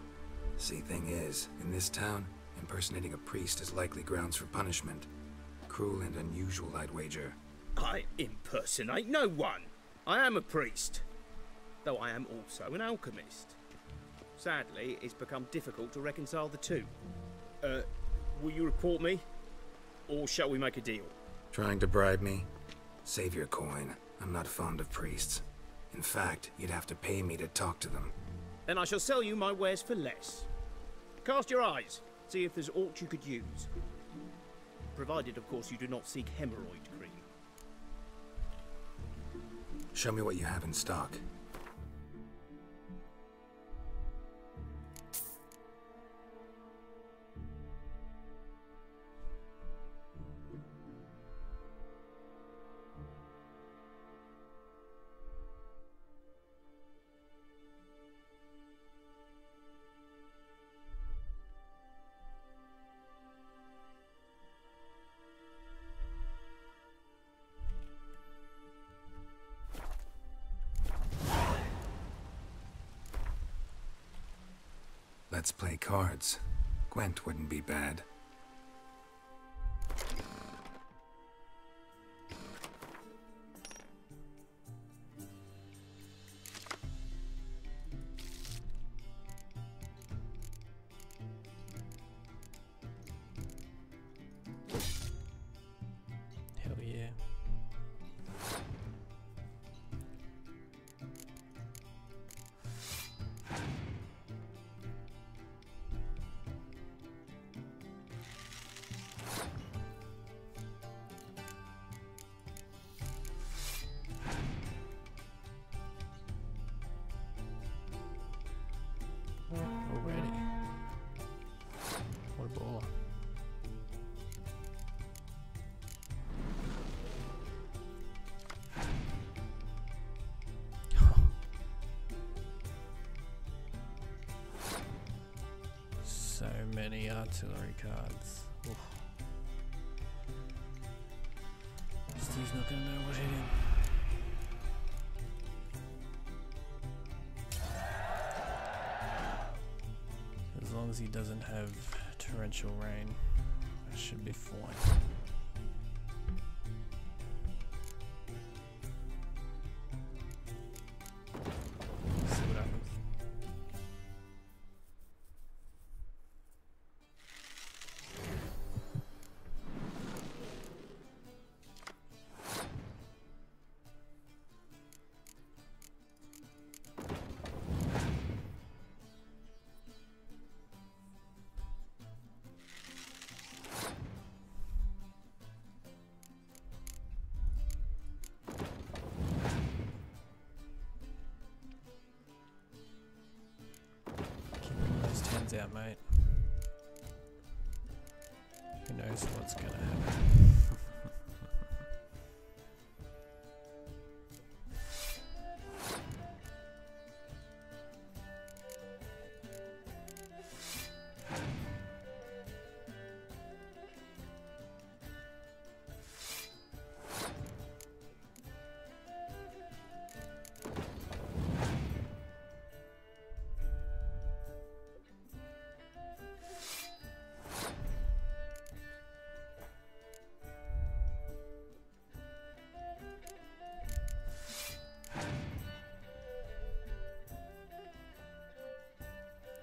See, thing is, in this town, impersonating a priest is likely grounds for punishment. Cruel and unusual, I'd wager. I impersonate no one. I am a priest. Though I am also an alchemist. Sadly, it's become difficult to reconcile the two. Will you report me? Or shall we make a deal? Trying to bribe me? Save your coin. I'm not fond of priests. In fact, you'd have to pay me to talk to them. Then I shall sell you my wares for less. Cast your eyes. See if there's aught you could use. Provided, of course, you do not seek hemorrhoid cream. Show me what you have in stock. Let's play cards. Gwent wouldn't be bad. Hell yeah. Already. What a baller. So many artillery cards. Oof. Steve's not gonna know what hit him. As long as he doesn't have torrential rain, I should be fine. See what happens. pans out, mate. Who knows what's gonna happen?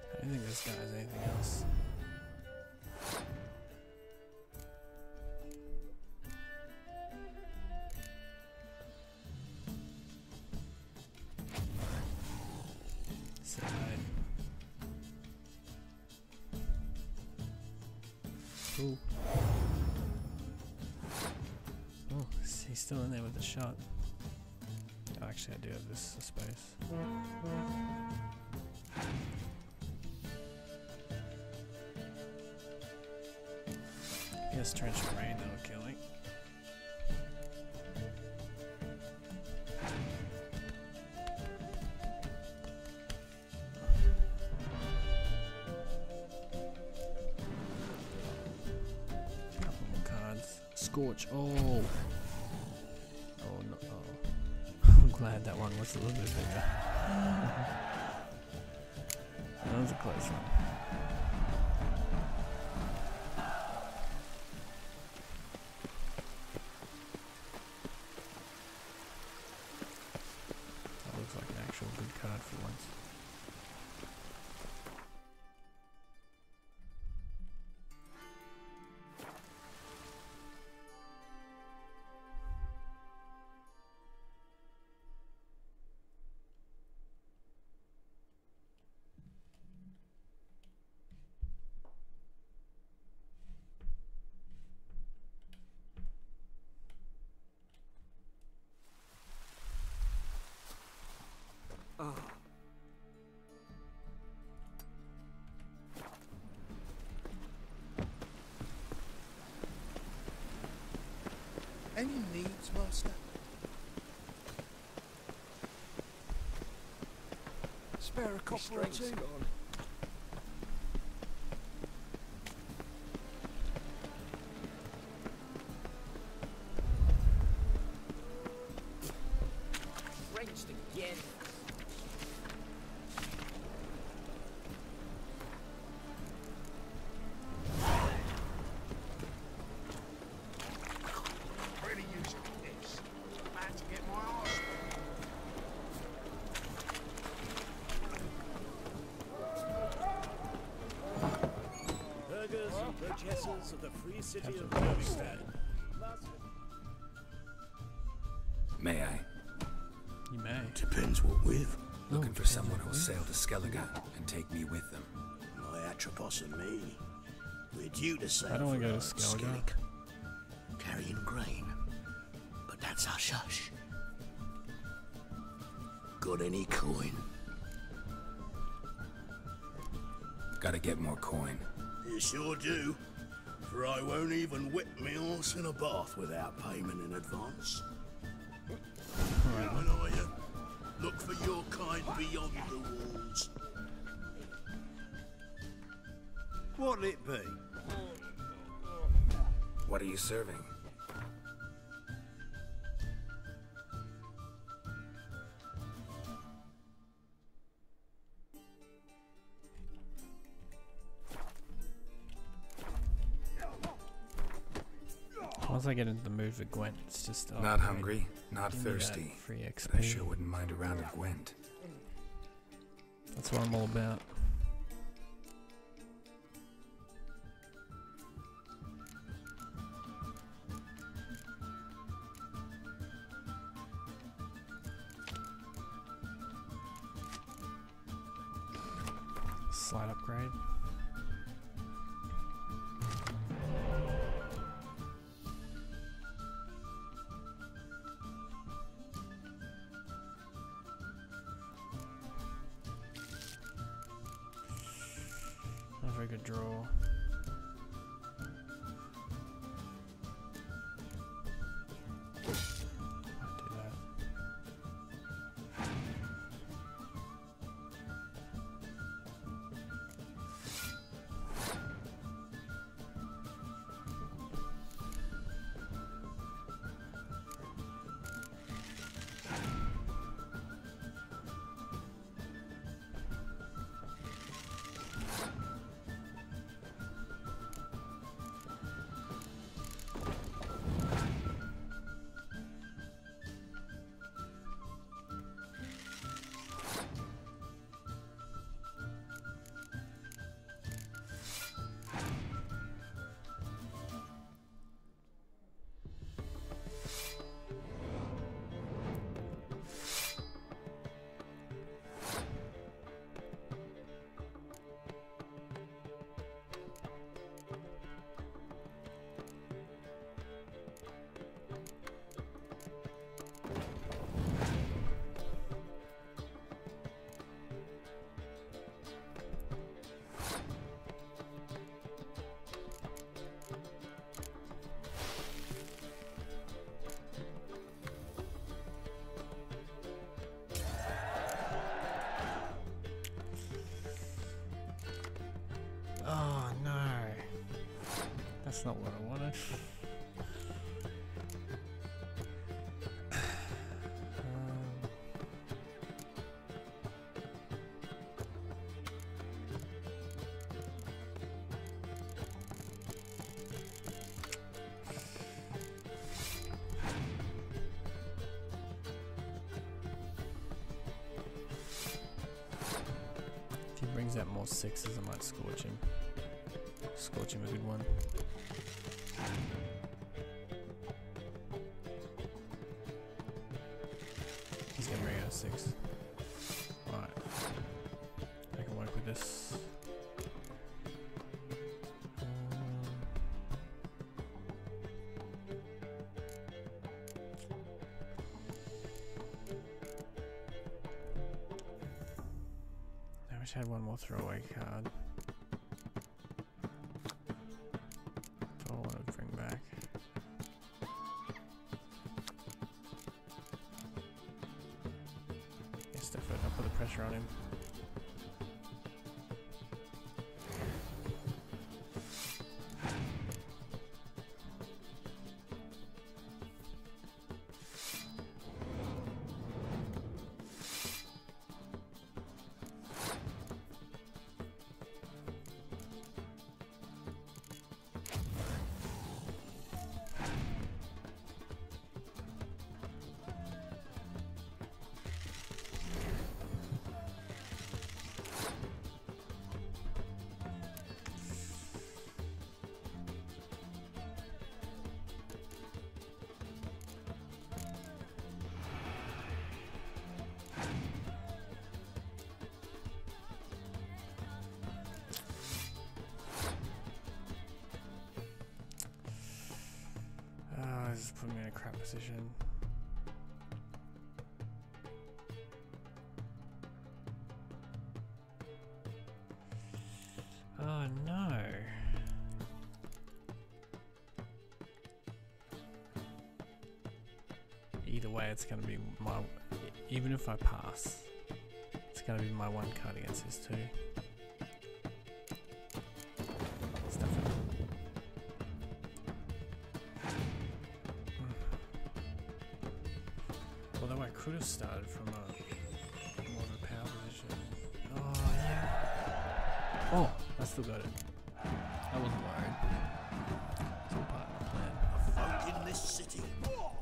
I don't think this guy has anything else. Side. Ooh. Oh, he's still in there with the shot. Oh, actually, I do have this, I suppose. Yes, trench rain, that'll kill it. Couple more cards. Scorch. Oh. Oh no. Oh. I'm glad that one was a little bit bigger. That was a close one. Good card for once. Oh. Any needs, Master? Spare a copper or two. Drenched again. Purchasers of the free city of Bergstad. May I? You may. Depends what with. Looking for someone who'll sail to Skellige and take me with them. My Atropos and me. We're due to sail. I don't want to go to Skellige. Carrying grain. But that's hush hush. Got any coin? Gotta get more coin. You sure do. For I won't even whip me horse in a bath without payment in advance. When are you? Look for your kind beyond the walls. What'll it be? What are you serving? Once I get into the mood for Gwent, it's just... Oh, Not hungry, not thirsty. Free XP. But I sure wouldn't mind a round of Gwent. That's what I'm all about. Slight upgrade. very good draw. Oh no, that's not what I wanted. If he brings out more sixes, I might scorch him. Scorch him a good one. He's gonna bring out a 6. Alright. I can work with this. I wish I had one more throwaway card. Pressure on him. Put me in a crap position. Oh no. Either way, it's going to be my... Even if I pass, it's going to be my one card against his 2. Although I could have started from a more of a power position. Oh yeah. Oh, I still got it. I wasn't worried. It's all part of the plan. Folk in this city,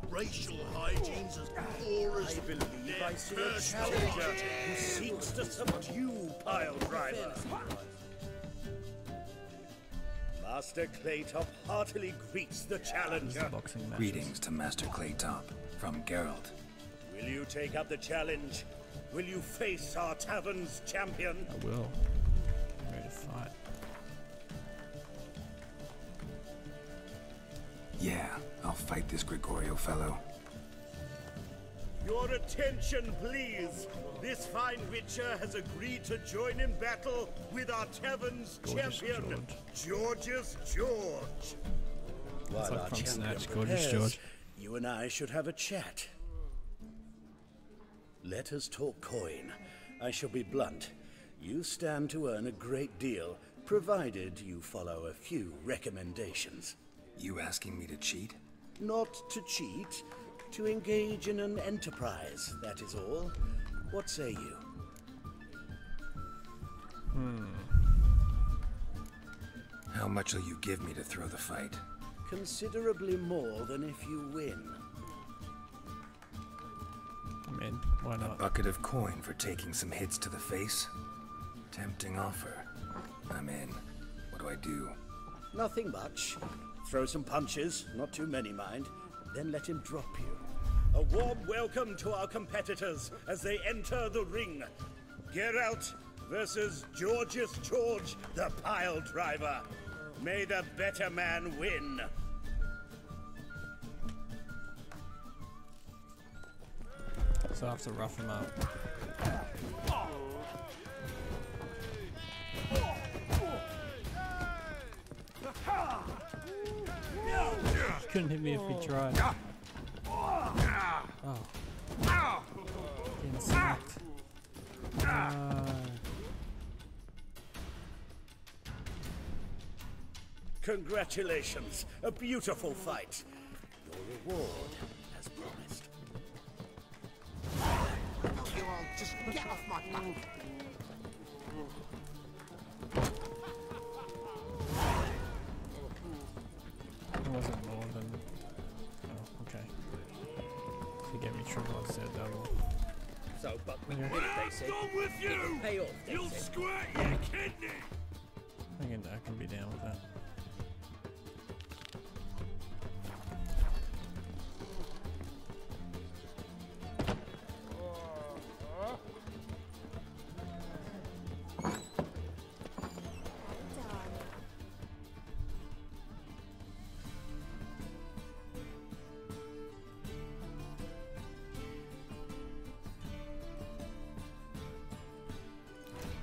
racial hygiene's as poor as I believe I see a challenger who seeks to subdue pile driver. Master Claytop heartily greets the challenger. Greetings to Master Claytop from Geralt. Will you take up the challenge? Will you face our tavern's champion? I will. I'm ready to fight. Yeah, I'll fight this Gregorio fellow. Your attention, please. This fine witcher has agreed to join in battle with our tavern's champion, George's George. While Like our from champion Snatch, Gorgeous George. You and I should have a chat. Let us talk coin. I shall be blunt. You stand to earn a great deal, provided you follow a few recommendations. You asking me to cheat? Not to cheat, to engage in an enterprise, that is all. What say you? How much will you give me to throw the fight? Considerably more than if you win. I'm in. Why not? A bucket of coin for taking some hits to the face? Tempting offer. I'm in. What do I do? Nothing much. Throw some punches, not too many, mind. Then let him drop you. A warm welcome to our competitors as they enter the ring. Geralt versus George's George, the pile driver. May the better man win. So I have to rough him up. Couldn't hit me if he tried. Oh. Getting smacked. Congratulations, a beautiful fight. Your reward, as promised. You all just get off my back. It wasn't more than... Oh, okay. He gave me triple instead of double. So, but we Okay. did it, they said. Done with you! It'll pay off, they You'll said. squirt your kidney! I can be down with that.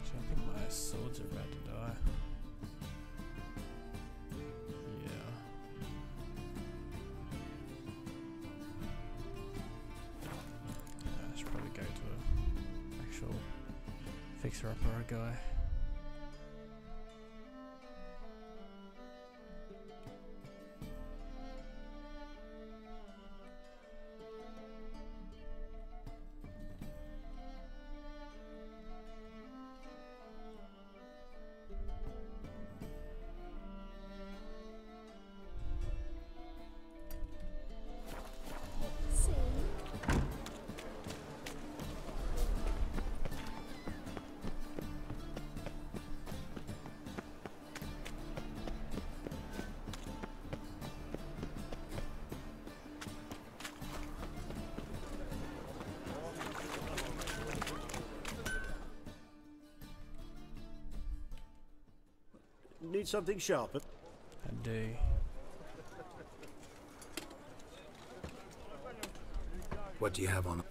So I think my swords are about to die. Yeah. I should probably go to a actual fixer-upper guy. Need something sharper? I do. What do you have on?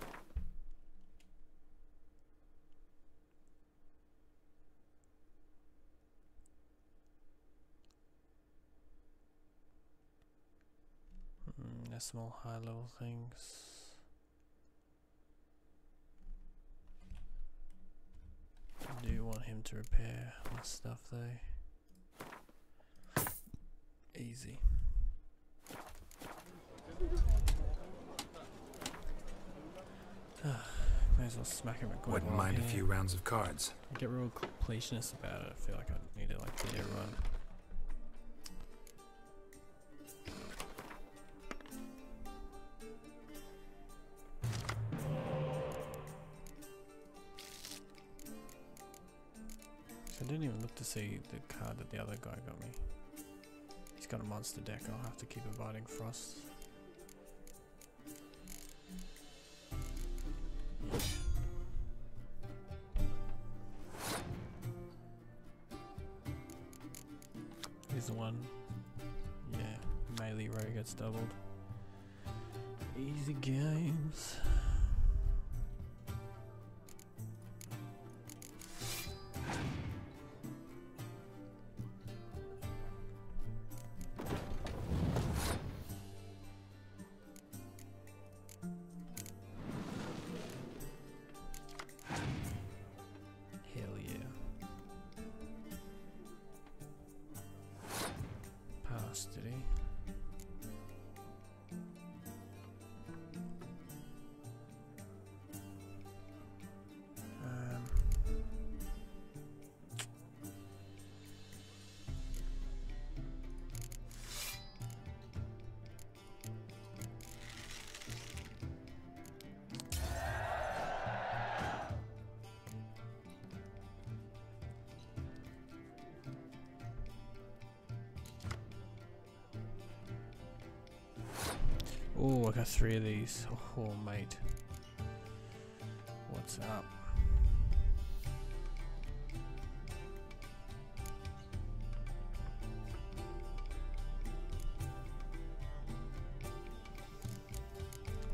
Small high level things. I do want him to repair my stuff though. Easy. May as well smack him at Wouldn't mind a few rounds of cards. I get real completionist about it. I feel like I need to like beat everyone. I didn't even look to see the card that the other guy got me. He's got a monster deck. I'll have to keep abiding Frost. Yeah. Here's the one. Yeah, melee row gets doubled. Easy games. see. Oh, I got 3 of these. Oh, mate. What's up?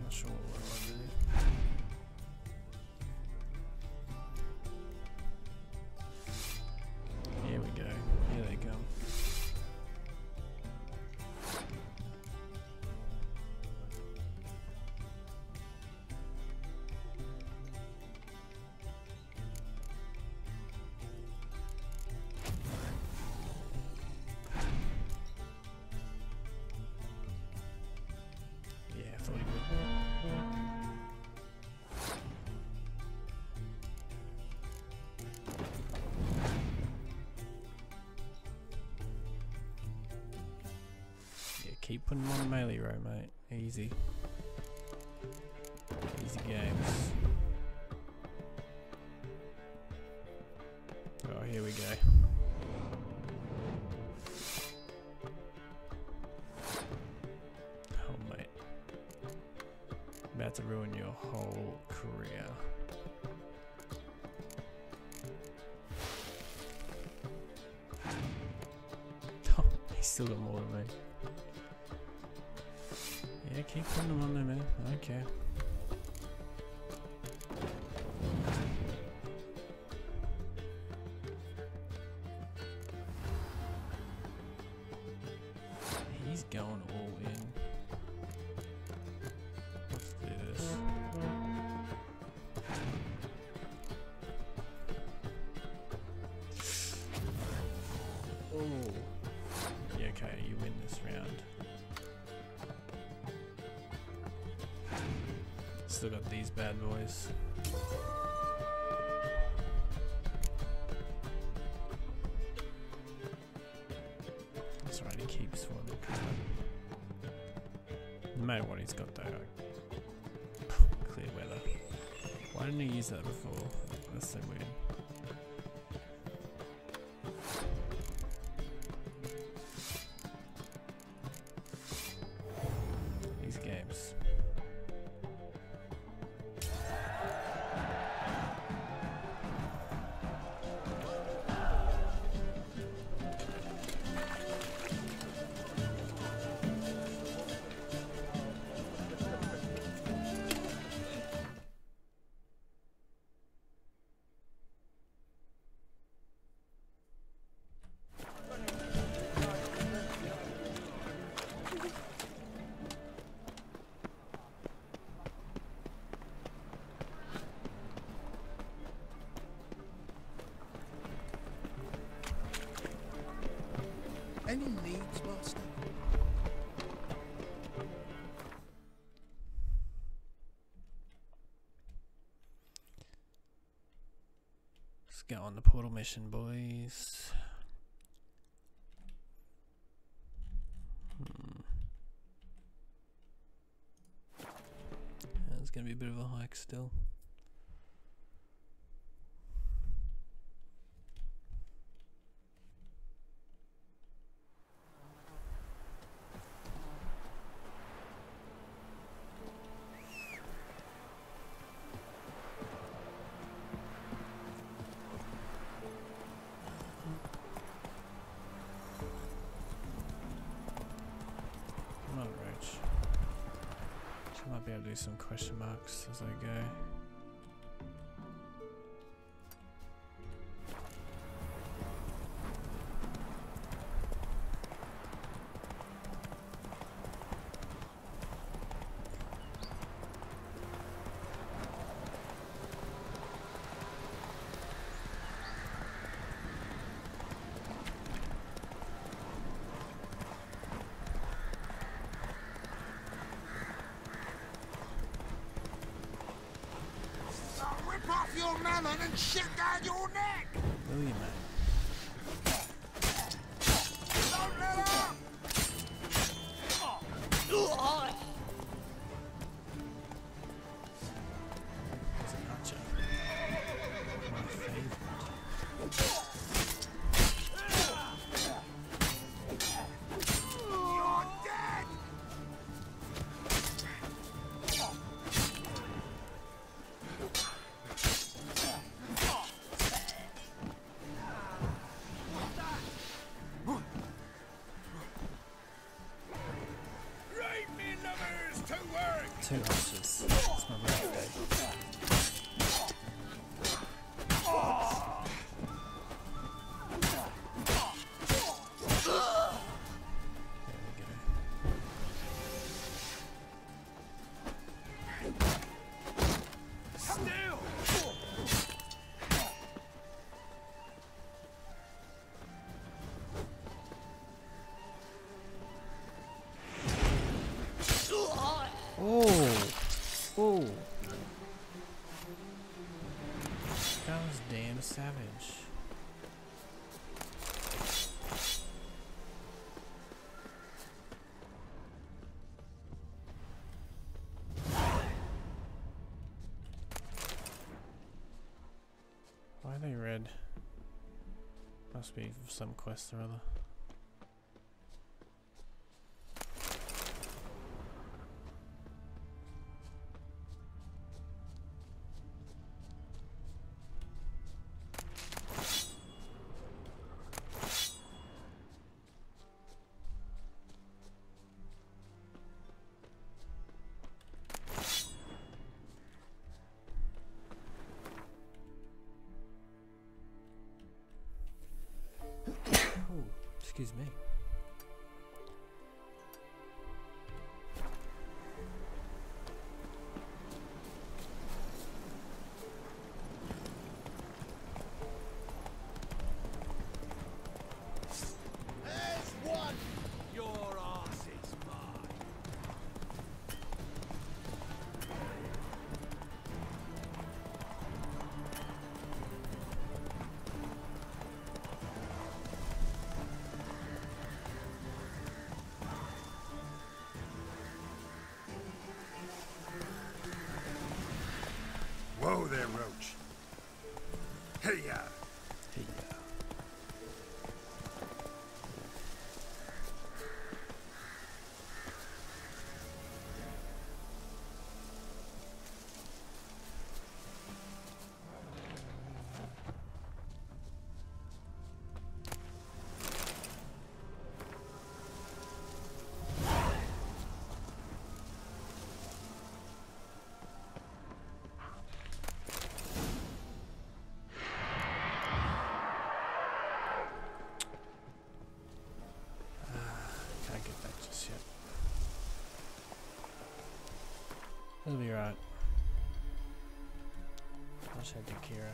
Not sure what I want to do. Here we go. Here they come. Keep putting them on melee row, mate. Easy. Easy games. Oh, here we go. Oh, mate. About to ruin your whole career. Oh, he's still got more than me. Yeah, keep putting them on there, man. Okay. He's going all in. Let's do this. Oh. Yeah, okay, you win this round. Still got these bad boys. That's right, he keeps one. No matter what he's got though. Clear weather. Why didn't he use that before? That's so weird. These games. Any needs, master? Let's go on the portal mission, boys. It's gonna be a bit of a hike still. Might be able to do some question marks as I go. cannon and shit down your neck! Will you, mate? Don't let up! It's an archer. My favourite. You're dead! Right, me lovers, to work! 2 archers. It's my birthday. Still! Oh! Oh! That was damn savage. Why are they red? Must be some quest or other. Excuse me. There's one! Your arse is mine. Whoa there, Roach. Hey-ya. Hey-ya. Can't get that just yet. It'll be right. I'll just head to Kira.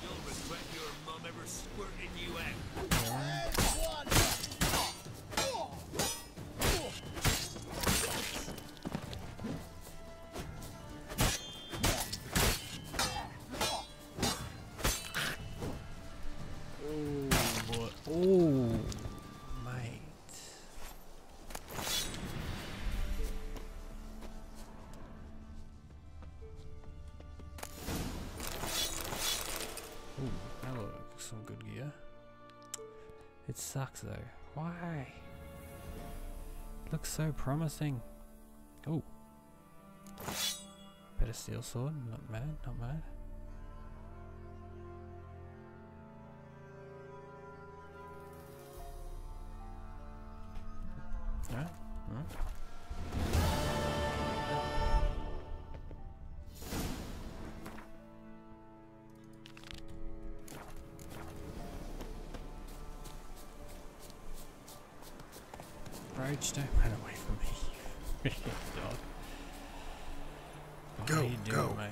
You'll regret your mum ever squirting you out. Oh boy. Oh, mate. Ooh, that looks some good gear. It sucks though. Why? Looks so promising. Oh. Better steel sword. Not bad, not bad. Alright, alright. Roach, don't run away from me, you freaking dog. Go, How you doing, go. mate?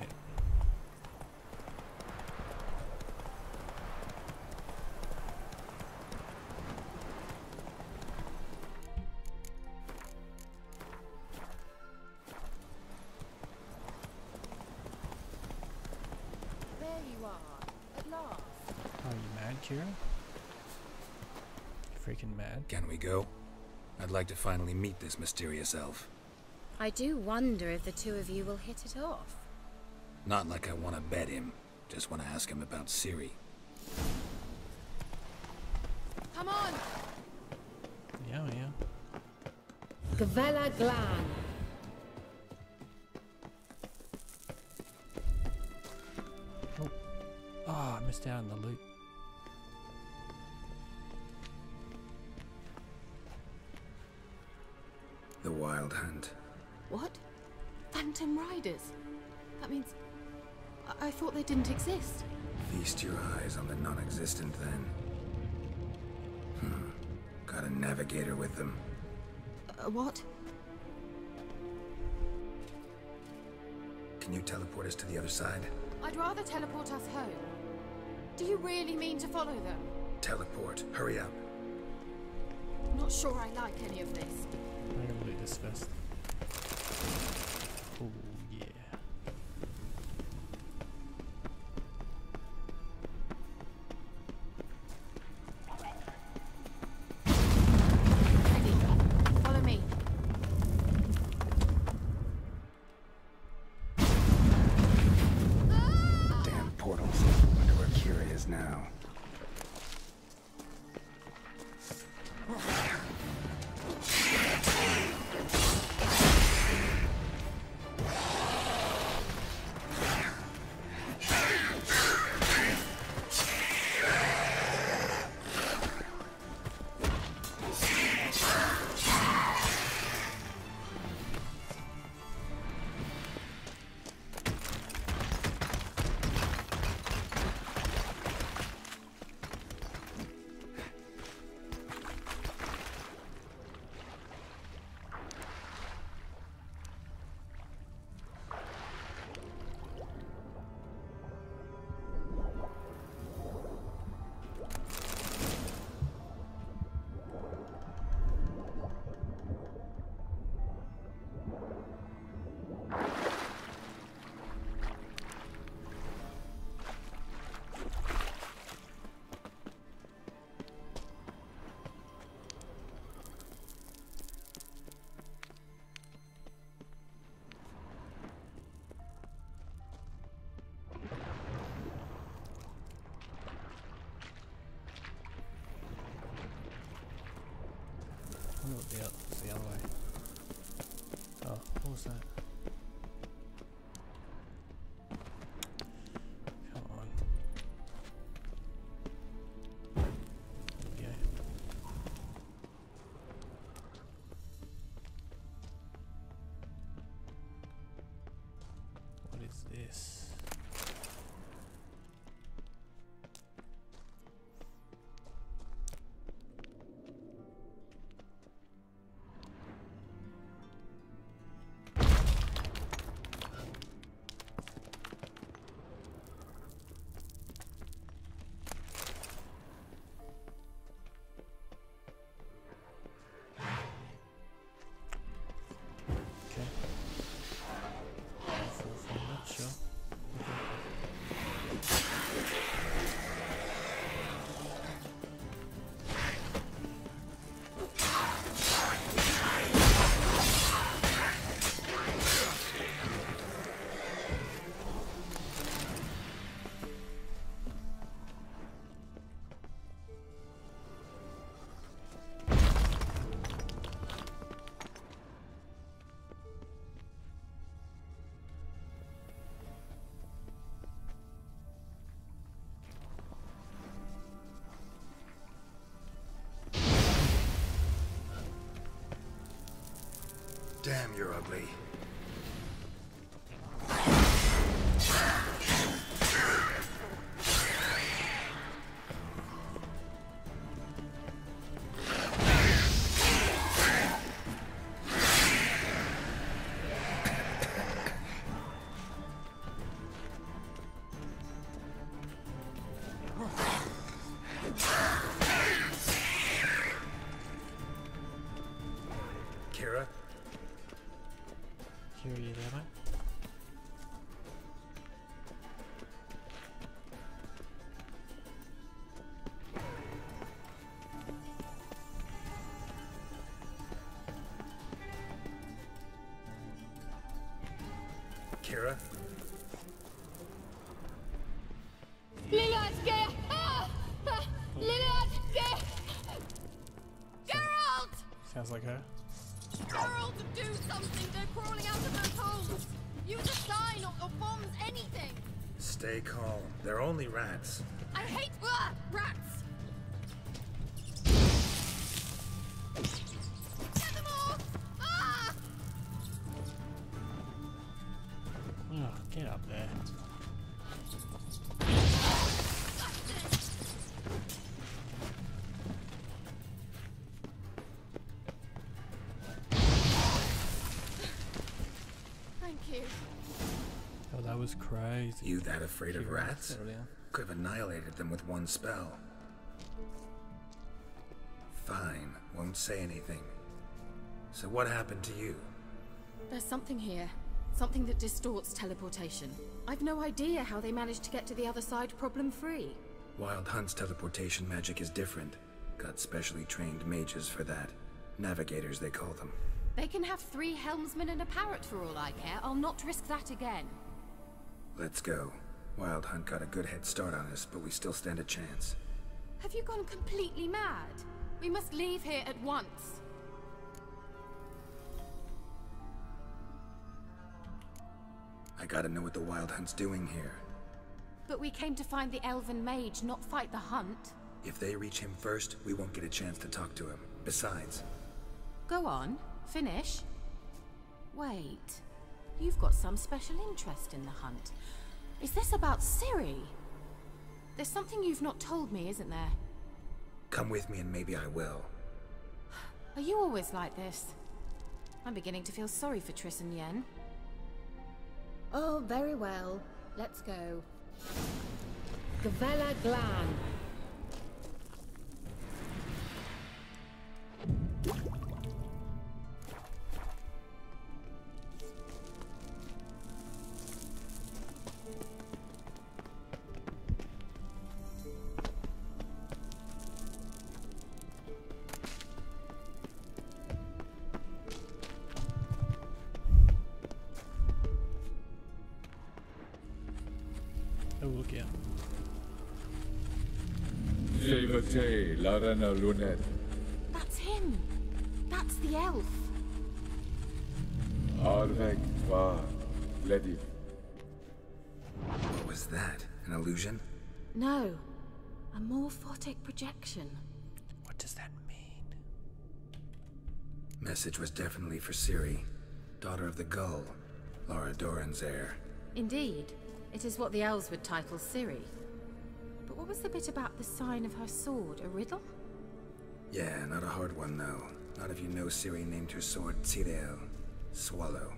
There you are, at last. Are you mad, Kira? Freaking mad. Can we go? I'd like to finally meet this mysterious elf. I do wonder if the two of you will hit it off. Not like I want to bet him. Just want to ask him about Ciri. Come on! Yeah, yeah. Gavella Glan. Oh, I missed out on the loot. The Wild Hunt. What? Phantom Riders? That means... I thought they didn't exist. Feast your eyes on the non-existent then. Got a navigator with them. What? Can you teleport us to the other side? I'd rather teleport us home. Do you really mean to follow them? Teleport. Hurry up. Not sure I like any of this. I'm gonna loot this first. Oh, yeah. Ready. Follow me. Damn portals. Wonder where Kira is now. Oh, it's the other way. Oh, what was that? Come on. There we go. What is this? Damn, you're ugly. Kira, you there, mate? Kira? Geralt! Sounds like her. Geralt, do something! They're crawling out of those holes! Use a sign or bombs, anything! Stay calm. They're only rats. I hate rats! Get them off! Ah! Oh, get up there. Thank you. Oh, that was crazy. You that afraid of rats? Settle down. Could have annihilated them with one spell. Fine, won't say anything. So what happened to you? There's something here. Something that distorts teleportation. I've no idea how they managed to get to the other side problem-free. Wild Hunt's teleportation magic is different. Got specially trained mages for that. Navigators, they call them. They can have 3 helmsmen and a parrot for all I care. I'll not risk that again. Let's go. Wild Hunt got a good head start on us, but we still stand a chance. Have you gone completely mad? We must leave here at once. I gotta know what the Wild Hunt's doing here. But we came to find the elven mage, not fight the hunt. If they reach him first, we won't get a chance to talk to him. Besides... Go on, finish. Wait, you've got some special interest in the hunt. Is this about Ciri? There's something you've not told me, isn't there? Come with me and maybe I will. Are you always like this? I'm beginning to feel sorry for Triss and Yen. Oh, very well. Let's go. Gavella Glan. Oh, look out. Jevate, Larena Lunet. That's him! That's the elf! Arvek Va Ledith. What was that? An illusion? No. A morphotic projection. What does that mean? Message was definitely for Ciri, daughter of the Gull, Lara Doran's heir. Indeed. It is what the elves would title Ciri. But what was the bit about the sign of her sword? A riddle? Yeah, not a hard one though. Not if you know Ciri named her sword Tirel, Swallow.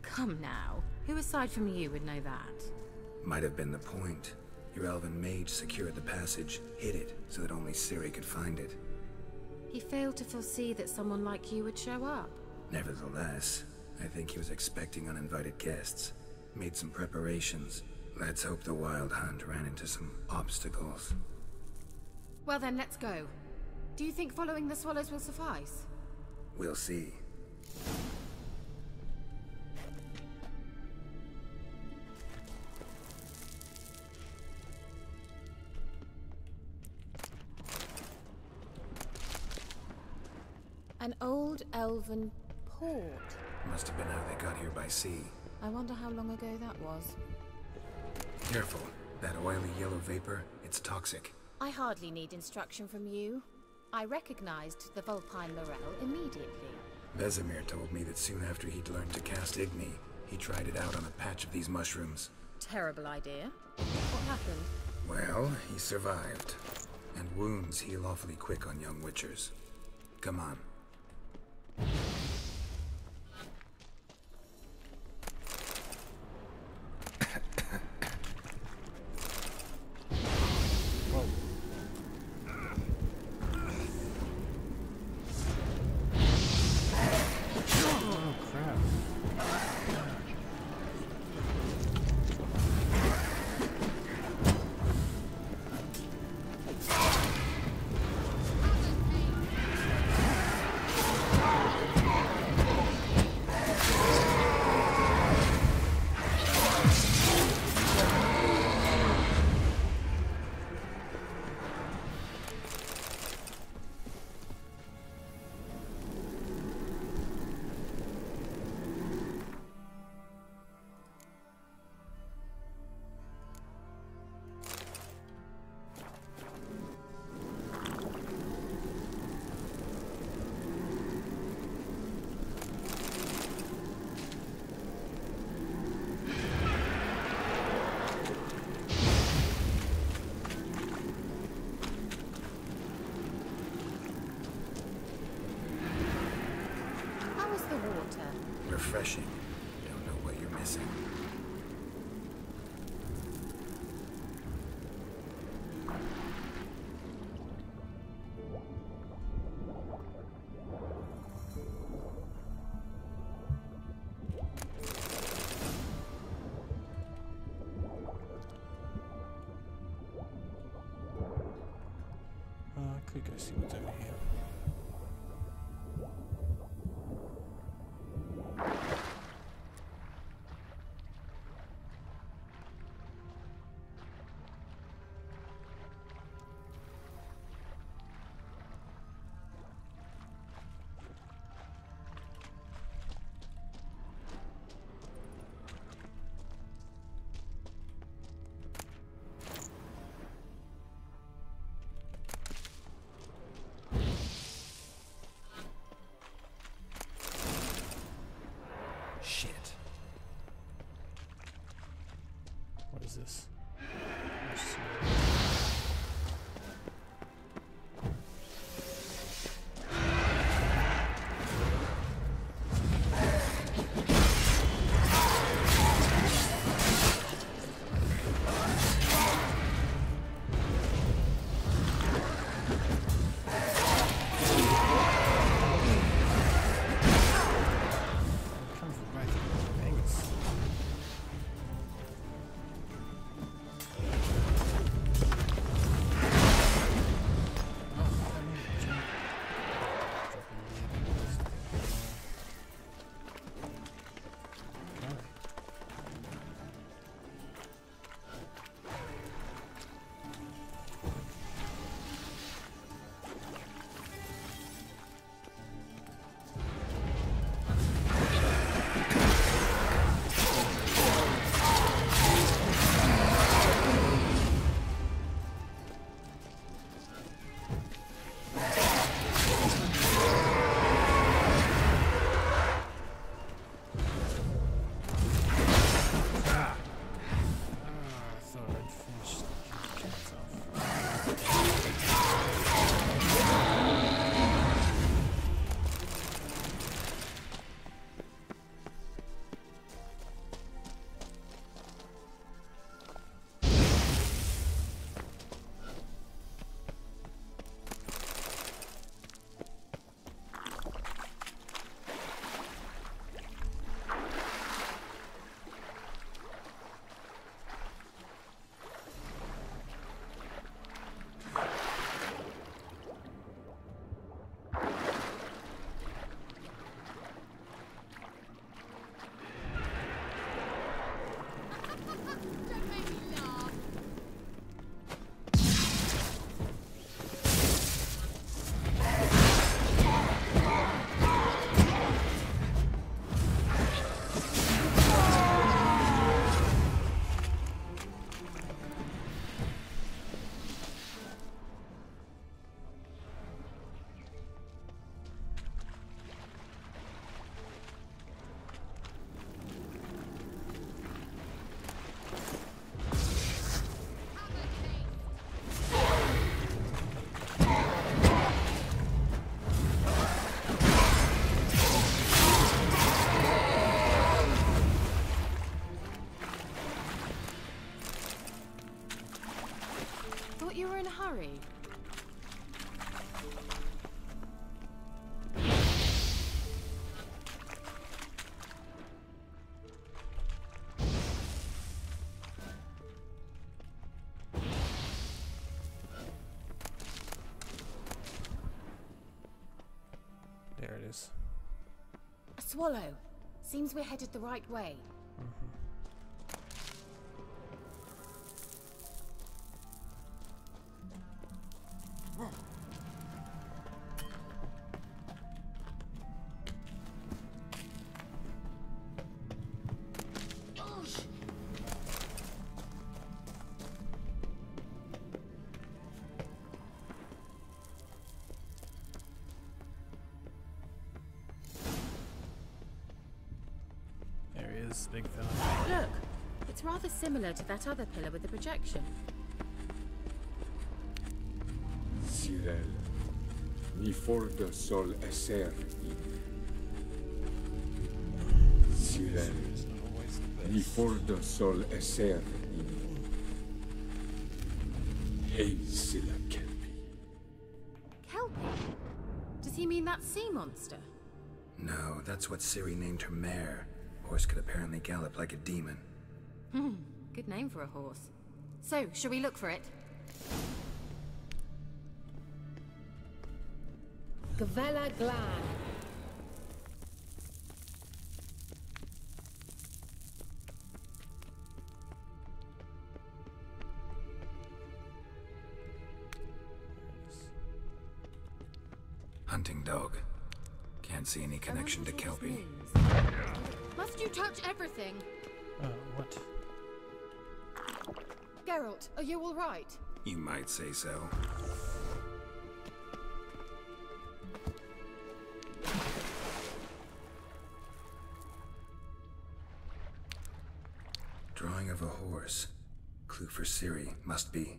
Come now. Who aside from you would know that? Might have been the point. Your elven mage secured the passage, hid it, so that only Ciri could find it. He failed to foresee that someone like you would show up. Nevertheless, I think he was expecting uninvited guests. Made some preparations. Let's hope the Wild Hunt ran into some obstacles. Well then, let's go. Do you think following the swallows will suffice? We'll see. An old elven port. Must have been how they got here by sea. I wonder how long ago that was. Careful. That oily yellow vapor, it's toxic. I hardly need instruction from you. I recognized the Vulpine Morel immediately. Vesemir told me that soon after he'd learned to cast Igni, he tried it out on a patch of these mushrooms. Terrible idea. What happened? Well, he survived. And wounds heal awfully quick on young witchers. Come on. refreshing. You don't know what you're missing. I could go see what's over here. Shit. What is this? You were in a hurry. There it is. A swallow. Seems we're headed the right way. Big fella. Look, it's rather similar to that other pillar with the projection. Cyril, ni forte sol esser in. Ven, y fordo sol eser ini. Hey, sila kelpi. Kelpie? Does he mean that sea monster? No, that's what Ciri named her mare. Horse could apparently gallop like a demon. Good name for a horse. So, shall we look for it? Gavella Glan. Hunting dog. Can't see any connection to Kelpie. Must you touch everything? What? Geralt, are you alright? You might say so. Drawing of a horse. Clue for Ciri, must be.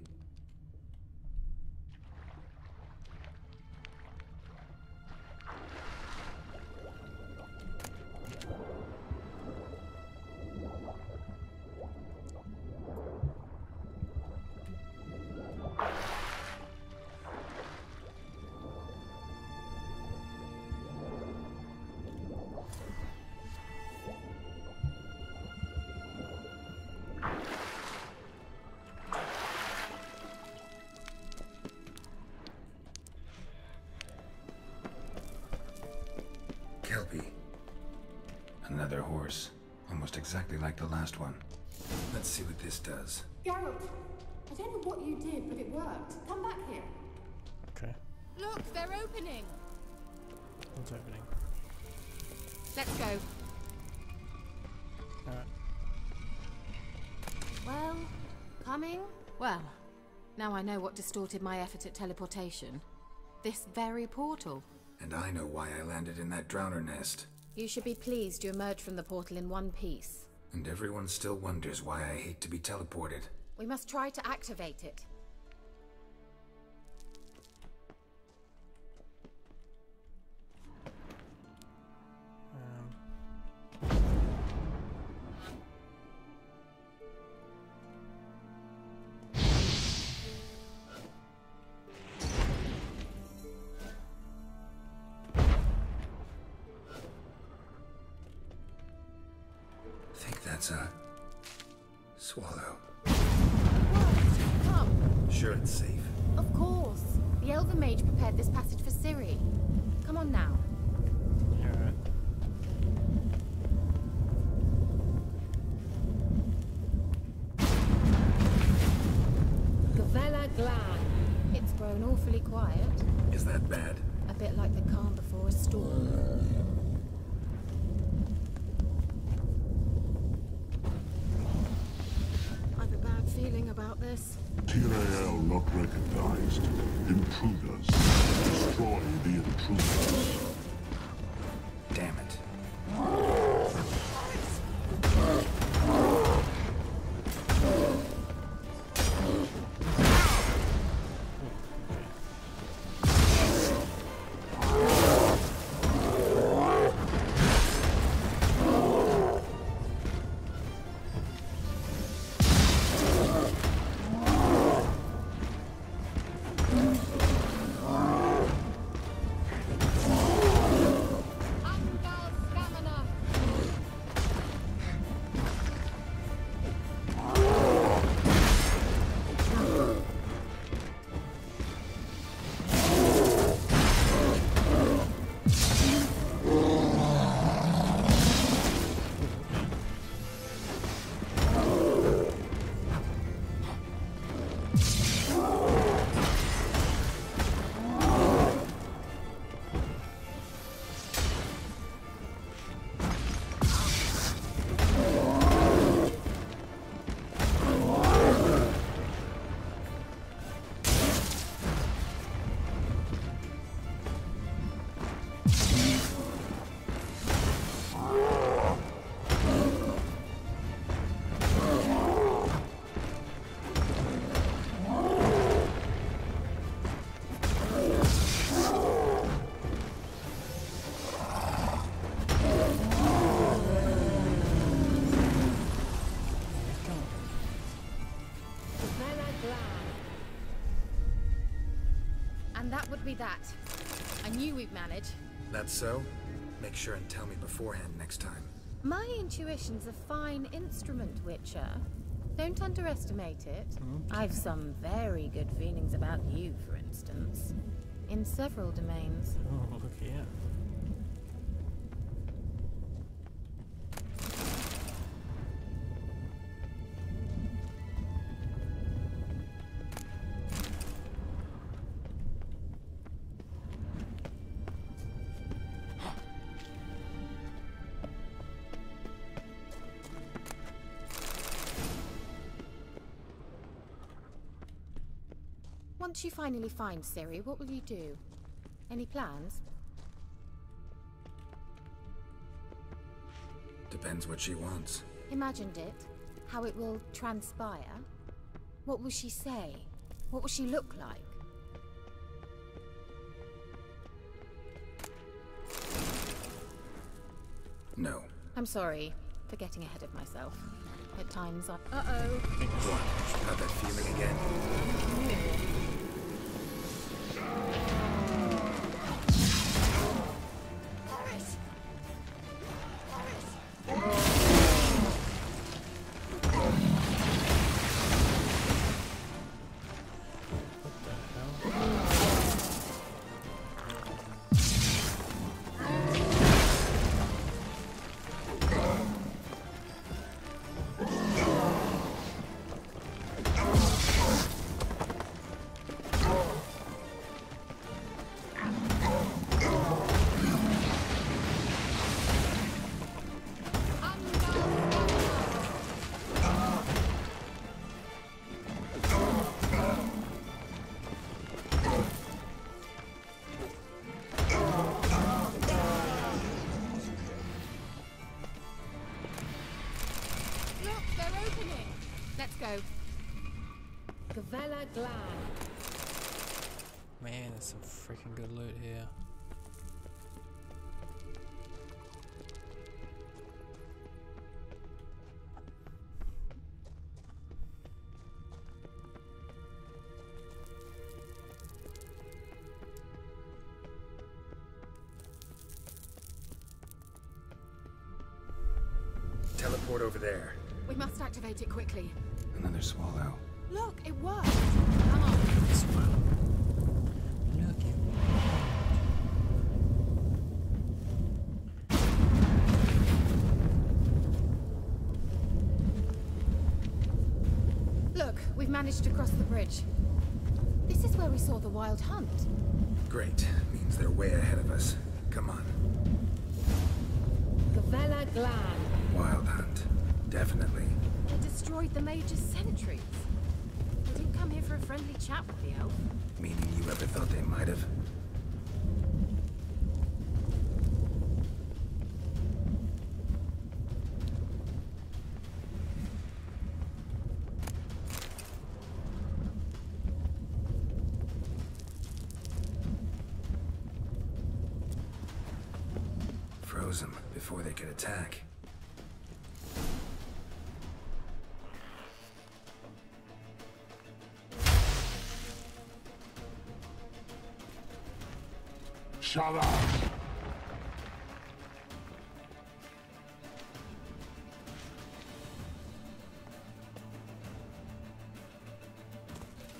Kelpie. Another horse. Almost exactly like the last one. Let's see what this does. Geralt, I don't know what you did, but it worked. Come back here. Okay. Look, they're opening. What's opening? Let's go. Alright. Well, coming? Well, now I know what distorted my effort at teleportation. This very portal. And I know why I landed in that drowner nest. You should be pleased you emerged from the portal in one piece. And everyone still wonders why I hate to be teleported. We must try to activate it. That's a swallow. Come. Sure it's safe. Of course. The Elven Mage prepared this passage for Ciri. Come on now. Alright. Gavella Glan. It's grown awfully quiet. Is that bad? A bit like the calm before a storm. Feeling about this? Tyrael not recognized. Intruders. Destroy the intruders. Damn it. And that would be that. I knew we'd manage. That's so? Make sure and tell me beforehand next time. My intuition's a fine instrument, Witcher. Don't underestimate it. I've some very good feelings about you, for instance. In several domains. Oh, look here. Once you finally find Ciri, what will you do? Any plans? Depends what she wants. Imagined it? How it will transpire? What will she say? What will she look like? No. I'm sorry for getting ahead of myself. At times I... Uh-oh. What? Got that feeling again? Man, there's some freaking good loot here. Teleport over there. We must activate it quickly. Another swallow. Look, it worked. Come on. Look, we've managed to cross the bridge. This is where we saw the wild hunt. Great. Means they're way ahead of us. Come on. Gavella Glan. Wild hunt. Definitely. They destroyed the Mage's sentries. They didn't come here for a friendly chat with the elf. Meaning you ever thought they might have? Froze them before they could attack. Shut up!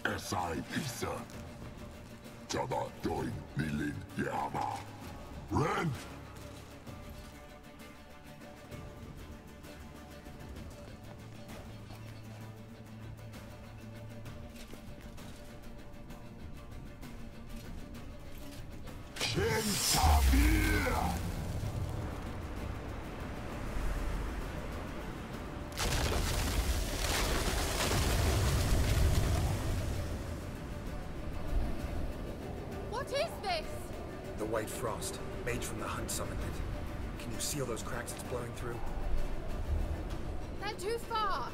Esai Pisa. Jada doin nilin yama. Ren! What is this? The White Frost. Mage from the hunt summoned it. Can you see all those cracks it's blowing through? They're too far.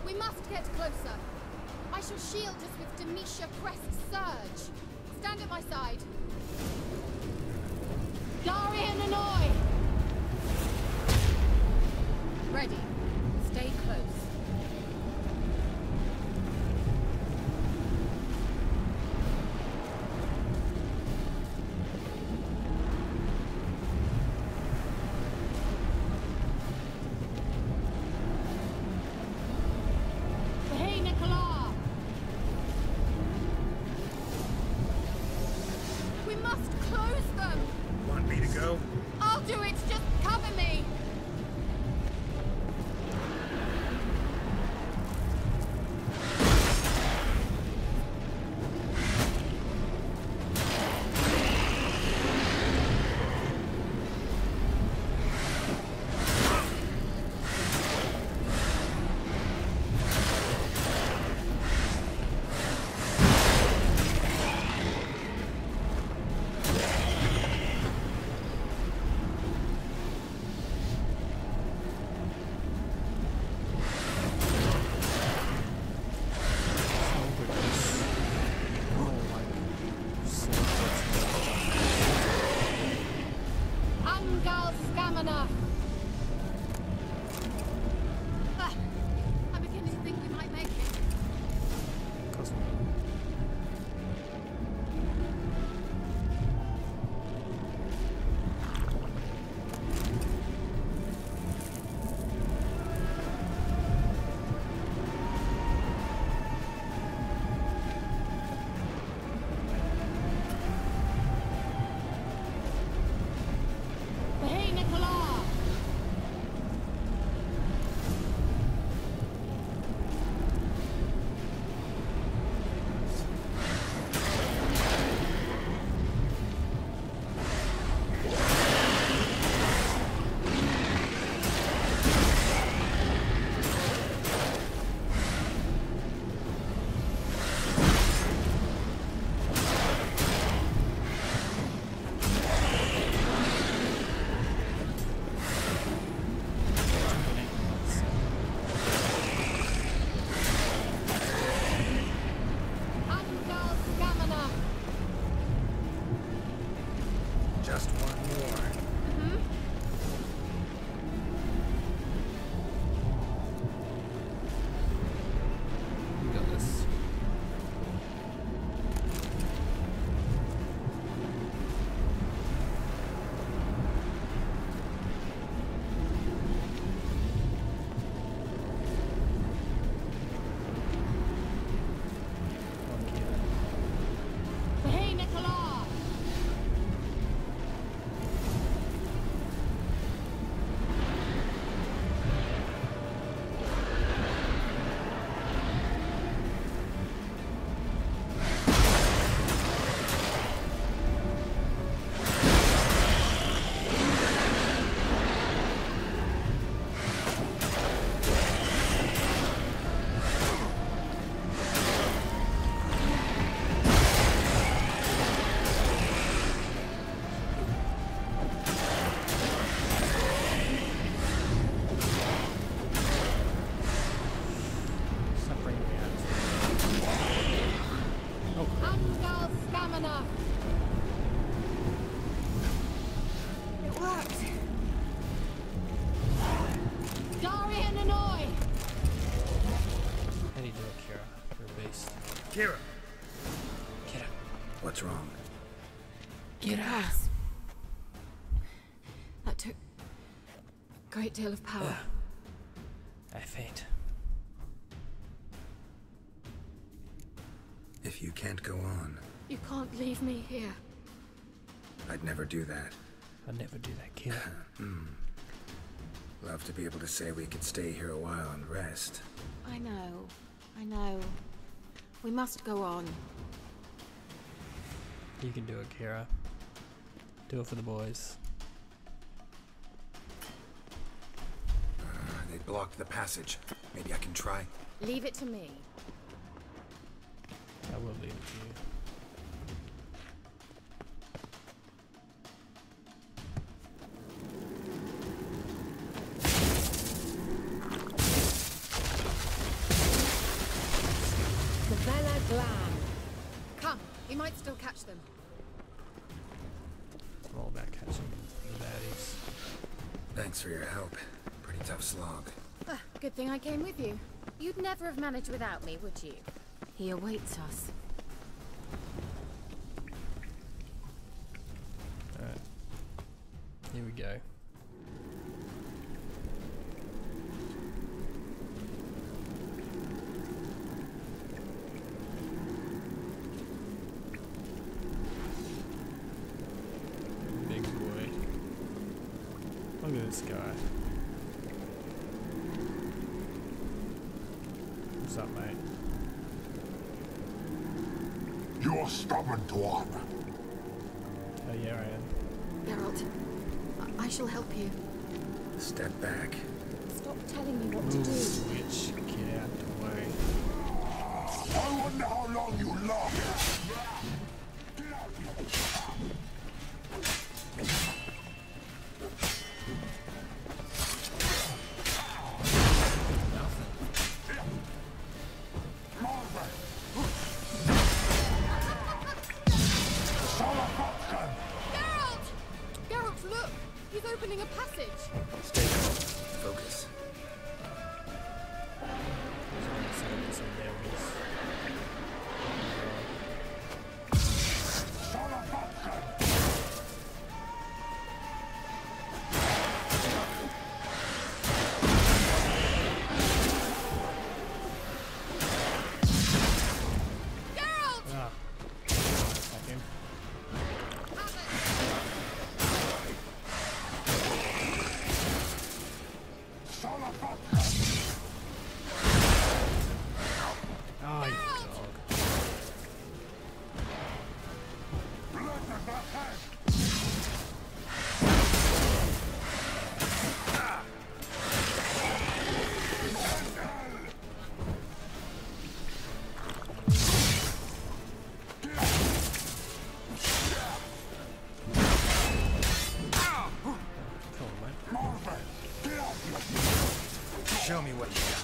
We must get closer. I shall shield us with Demetia Crest's surge. Stand at my side. Darian Annoy! Ready. Stay close. Hannah! It worked! Darian and I! How do you do it, Kira? You're a beast. Kira! Kira. What's wrong? Kira! That took a great deal of power. I faint. If you can't go on, You can't leave me here. I'd never do that. I'd never do that, Kira. Love to be able to say we could stay here a while and rest. I know. We must go on. You can do it, Kira. Do it for the boys. They blocked the passage. Maybe I can try. Leave it to me. I will leave it to you. Vela Glam. Come, we might still catch them. I'm all about catching the baddies. Thanks for your help. Pretty tough slog. Good thing I came with you. You'd never have managed without me, would you? He awaits us. Alright. Here we go. Big boy. Look at this guy. What's up, mate? You're stubborn, Dwan. Oh yeah, I am. Geralt, I shall help you. Step back. Stop telling me what to do. Witch, get out the way. I wonder how long you last. Geralt, look! He's opening a passage! Stay calm. Focus. Show me what you got.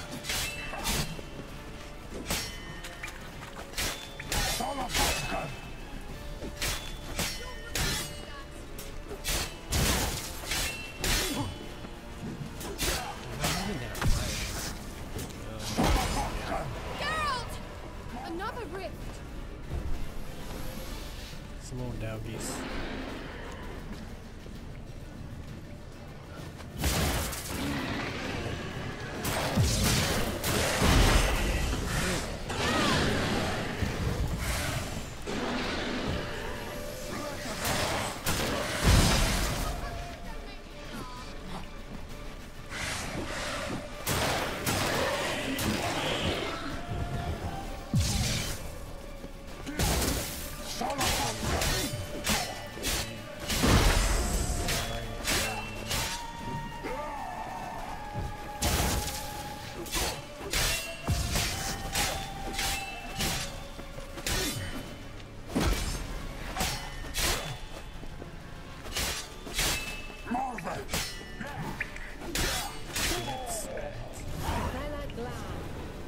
Geralt! Another rift! Some more doggies.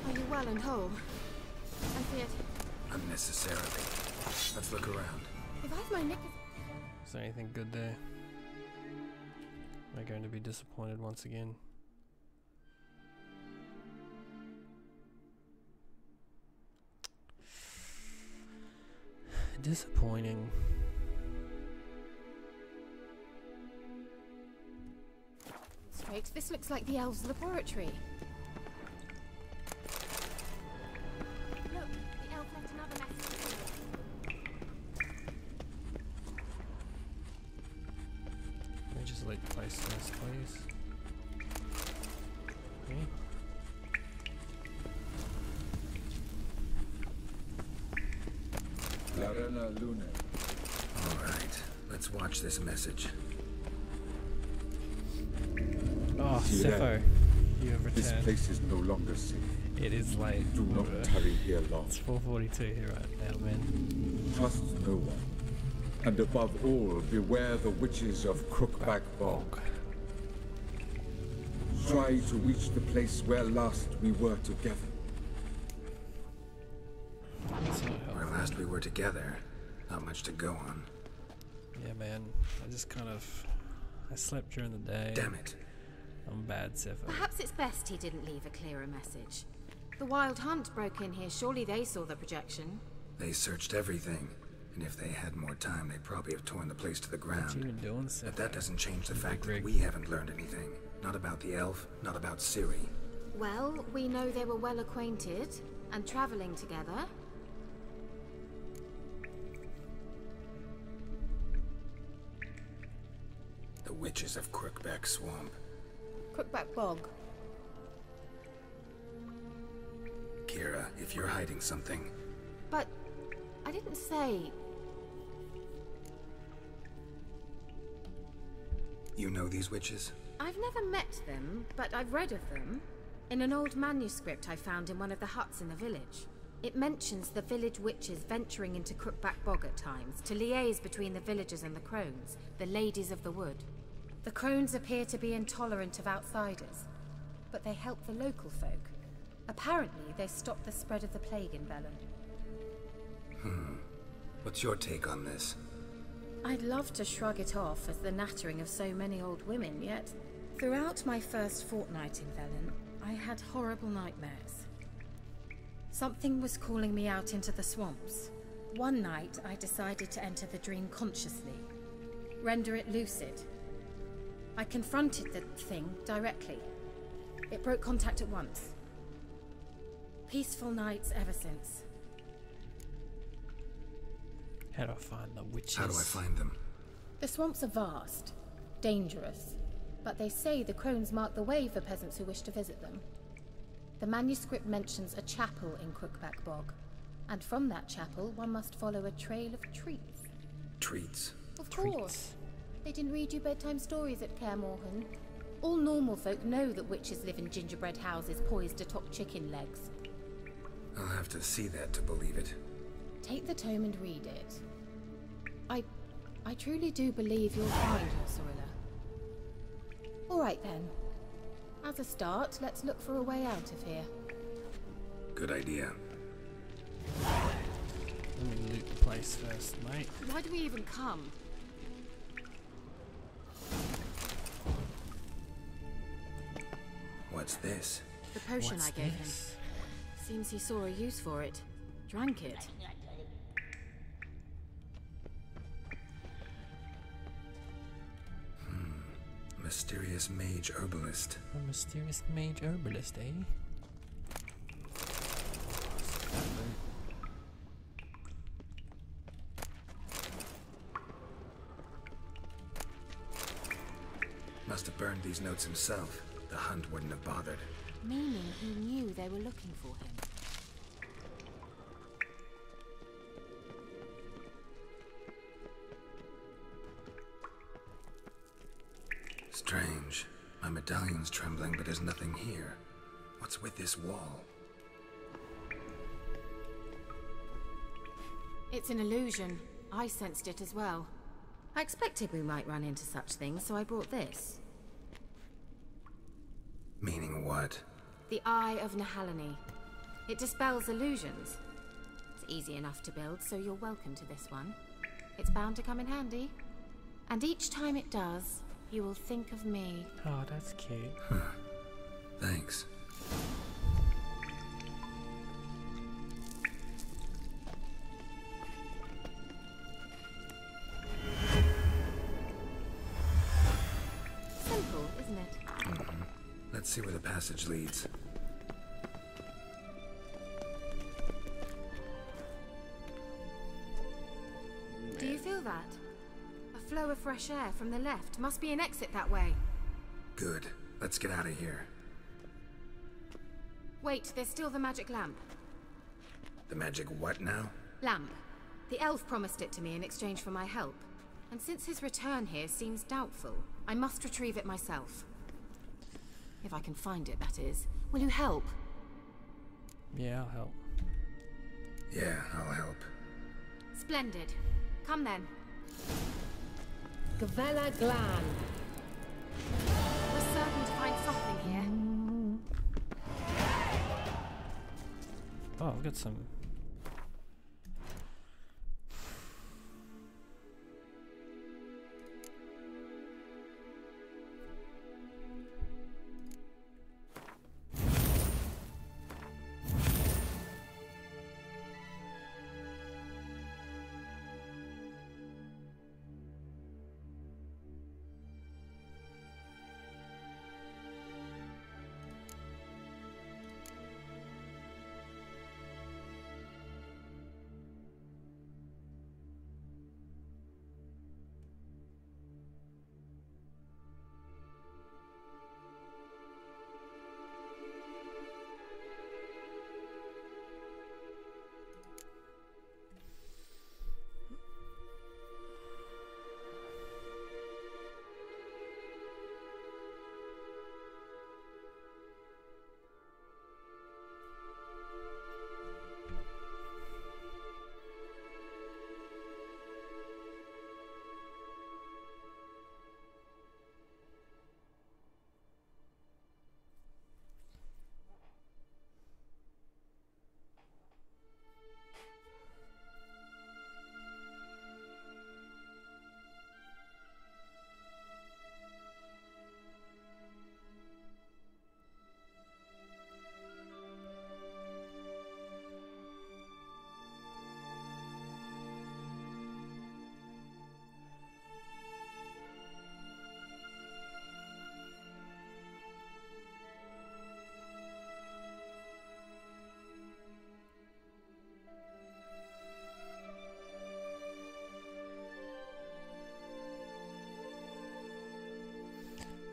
Are you well and whole? I feared. Unnecessarily. Let's look around. If I've my knickers... Is there anything good there? Am I going to be disappointed once again? Disappointing. Straight, this looks like the elves' laboratory. Look, the elf left another message. Let me just leave the place first, please. Okay. Alright, let's watch this message. Oh, Sepho, you have returned. This place is no longer safe. It is late. Do not tarry here long. It's 4:42 here right now, man. Trust no one. And above all, beware the witches of Crookback Bog. Try to reach the place where last we were together. Where last we were together, not much to go on. Yeah, man. I slept during the day. Damn it. I'm bad, Sepho. Perhaps it's best he didn't leave a clearer message. The Wild Hunt broke in here. Surely they saw the projection. They searched everything. And if they had more time, they'd probably have torn the place to the ground. What you been doing, Sepho? But that doesn't change the fact that we haven't learned anything. Not about the elf, not about Ciri. Well, we know they were well acquainted and traveling together. The witches of Crookback Swamp. Crookback Bog. Kira, if you're hiding something... But I didn't say... You know these witches? I've never met them, but I've read of them. In an old manuscript I found in one of the huts in the village. It mentions the village witches venturing into Crookback Bog at times, to liaise between the villagers and the crones, the ladies of the wood. The crones appear to be intolerant of outsiders, but they help the local folk. Apparently, they stopped the spread of the plague in Velen. What's your take on this? I'd love to shrug it off as the nattering of so many old women, yet throughout my first fortnight in Velen, I had horrible nightmares. Something was calling me out into the swamps. One night, I decided to enter the dream consciously, render it lucid. I confronted the thing directly. It broke contact at once. Peaceful nights ever since. How do I find the witches? How do I find them? The swamps are vast, dangerous, but they say the crones mark the way for peasants who wish to visit them. The manuscript mentions a chapel in Crookback Bog, and from that chapel one must follow a trail of treats. Treats? Of course. They didn't read you bedtime stories at Kaer Morhen. All normal folk know that witches live in gingerbread houses poised atop chicken legs. I'll have to see that to believe it. Take the tome and read it. I truly do believe you'll find her, Sorilla. All right then. As a start, let's look for a way out of here. Good idea. Let me loot the place first, mate. Why do we even come? What's this? The potion I gave him. Seems he saw a use for it. Drank it. Mysterious mage herbalist. A mysterious mage herbalist, eh? Must have burned these notes himself. The Hunt wouldn't have bothered. Meaning he knew they were looking for him. Strange. My medallion's trembling, but there's nothing here. What's with this wall? It's an illusion. I sensed it as well. I expected we might run into such things, so I brought this. Meaning what? The Eye of Nahalani. It dispels illusions. It's easy enough to build, so you're welcome to this one. It's bound to come in handy. And each time it does, you will think of me. Oh, that's cute. Thanks. Simple, isn't it? Mm-hmm. Let's see where the passage leads. Do you feel that? A flow of fresh air from the left. Must be an exit that way. Good. Let's get out of here. Wait, there's still the magic lamp. The magic what now? Lamp. The elf promised it to me in exchange for my help. And since his return here seems doubtful, I must retrieve it myself. If I can find it, that is. Will you help? Yeah, I'll help. Yeah, I'll help. Splendid. Come then. Gavella Glan. We're certain to find something here. Oh, I've got some.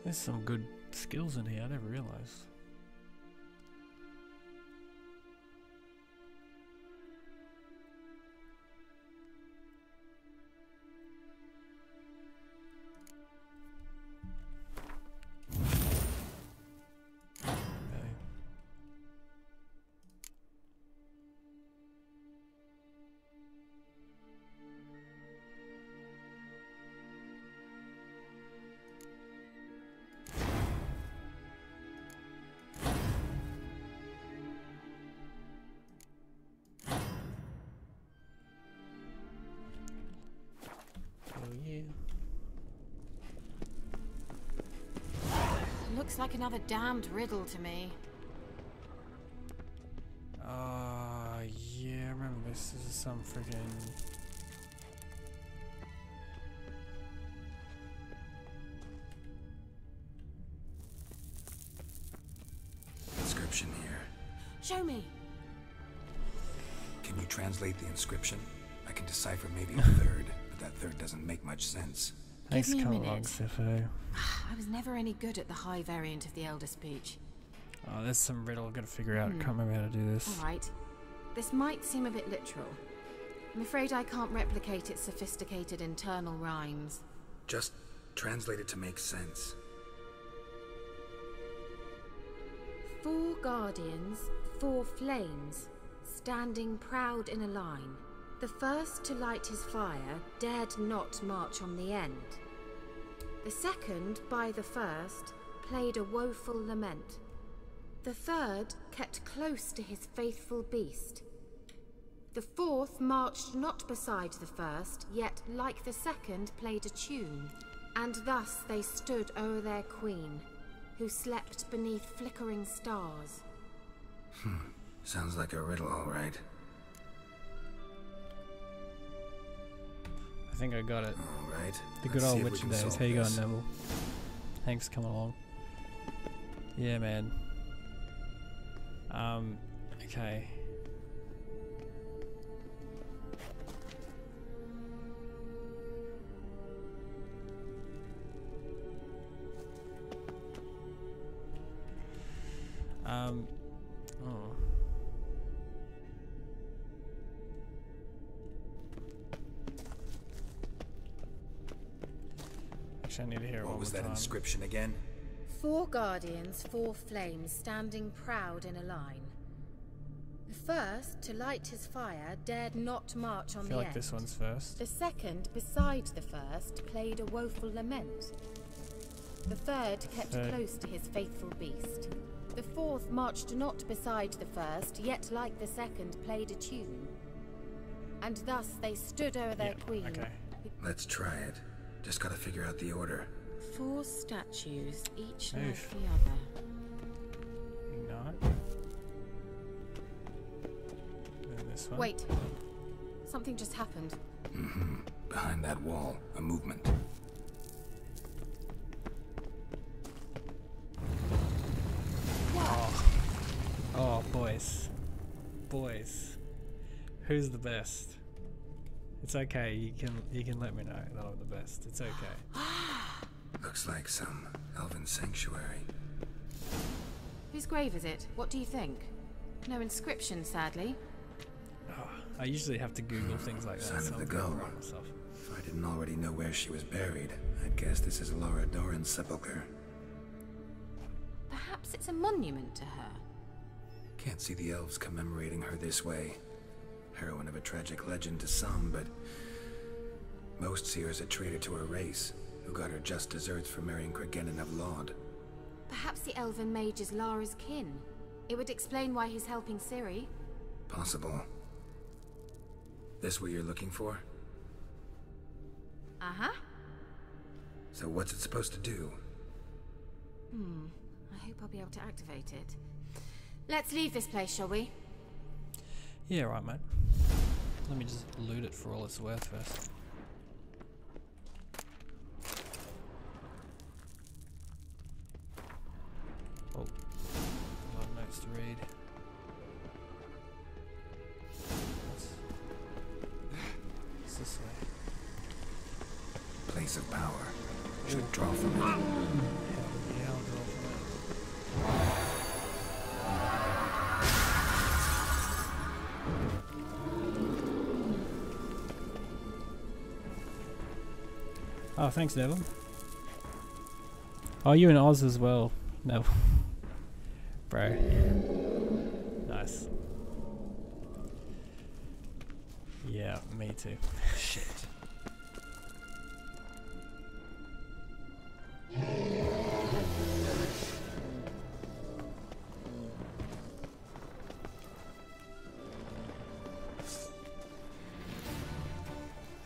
There's some good skills in here, I never realized. Looks like another damned riddle to me. Yeah, I remember this. This is some friggin'... Inscription here. Show me. Can you translate the inscription? I can decipher maybe a third, but that third doesn't make much sense. Thanks, Give me a come minute. along, Sifo. I was never any good at the high variant of the Elder Speech. Oh, there's some riddle I've got to figure out. I can't remember how to do this. Alright. This might seem a bit literal. I'm afraid I can't replicate its sophisticated internal rhymes. Just translate it to make sense. 4 guardians, 4 flames, standing proud in a line. The first to light his fire dared not march on the end. The second, by the first, played a woeful lament. The third kept close to his faithful beast. The fourth marched not beside the first, yet like the second played a tune. And thus they stood o'er their queen, who slept beneath flickering stars. Sounds like a riddle, all right. I think I got it. All right. The good old Witcher days. How you going, Neville? Thanks for coming along. Yeah, man. Okay. Oh. Actually, I need to hear it. What was that inscription again? 4 guardians, 4 flames, standing proud in a line. The first, to light his fire, dared not march on I the feel like end. this one's first. The second, beside the first, played a woeful lament. The third kept close to his faithful beast. The fourth marched not beside the first, yet like the second played a tune. And thus they stood o'er their queen. Okay. Let's try it. Just gotta figure out the order. 4 statues, each like Oof. the other. Ignite. Then this one. Wait. Something just happened. Behind that wall, a movement. Oh, boys. Boys. Who's the best? It's okay, you can let me know that I'm the best. It's okay. Looks like some elven sanctuary. Whose grave is it? What do you think? No inscription, sadly. Oh, I usually have to Google things like that. Sign so of the I'm gonna goal. write myself. If I didn't already know where she was buried, I'd guess this is Laura Doran's sepulcher. Perhaps it's a monument to her. Can't see the elves commemorating her this way. Heroine of a tragic legend to some, but most see her as a traitor to her race, who got her just deserts for marrying Cregennan of Laud. Perhaps the elven mage is Lara's kin. It would explain why he's helping Ciri. Possible. This what you're looking for? Uh-huh. So what's it supposed to do? I hope I'll be able to activate it. Let's leave this place, shall we? Yeah, right, mate. Let me just loot it for all it's worth first. Oh, a lot of notes to read. What's this way? Place of power. Should draw from it. Yeah, I'll draw from it. Oh, thanks, Devil. Oh, you in Oz as well? No. Bro. Nice. Yeah, me too. Shit.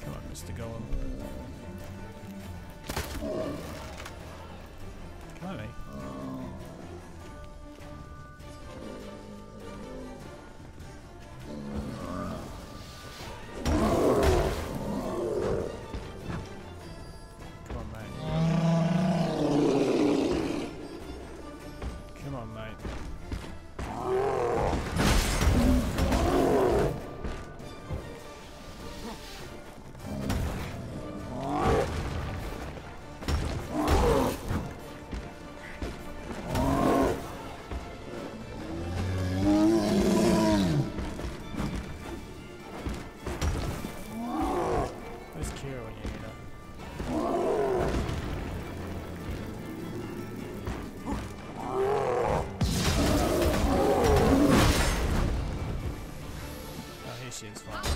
Come on, Mr. Golem. Come on, mate. Come on, mate. Come on, mate. Where's Kira when you need her? Oh, here she is, fine.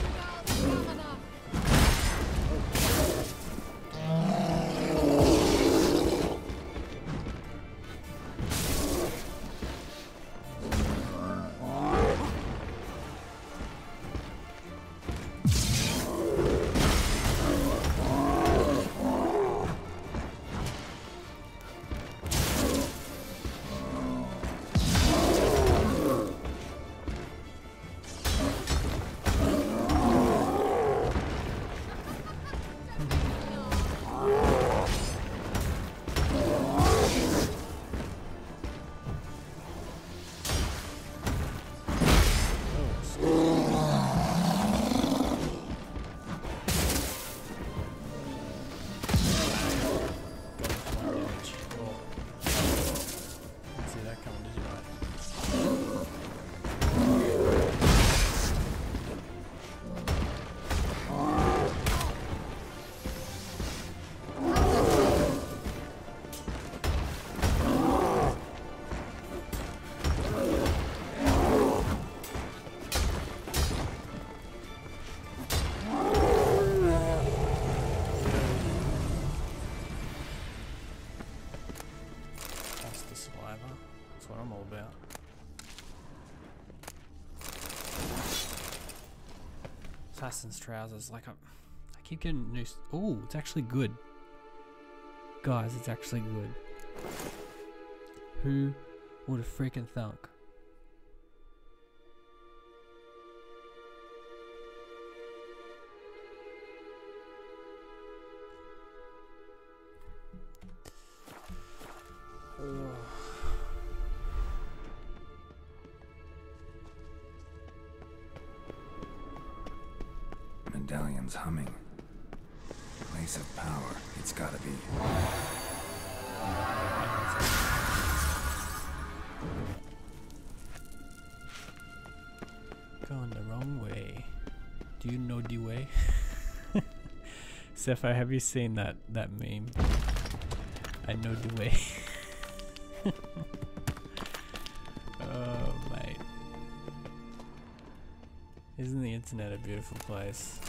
Assassin's trousers. Like I keep getting new. Oh, it's actually good, guys. It's actually good. Who would have freaking thunk? Medallion's humming. Place of power. It's gotta be. Going the wrong way. Do you know the way? Sapphire, have you seen that meme? I know the way. Oh, mate. Isn't the internet a beautiful place?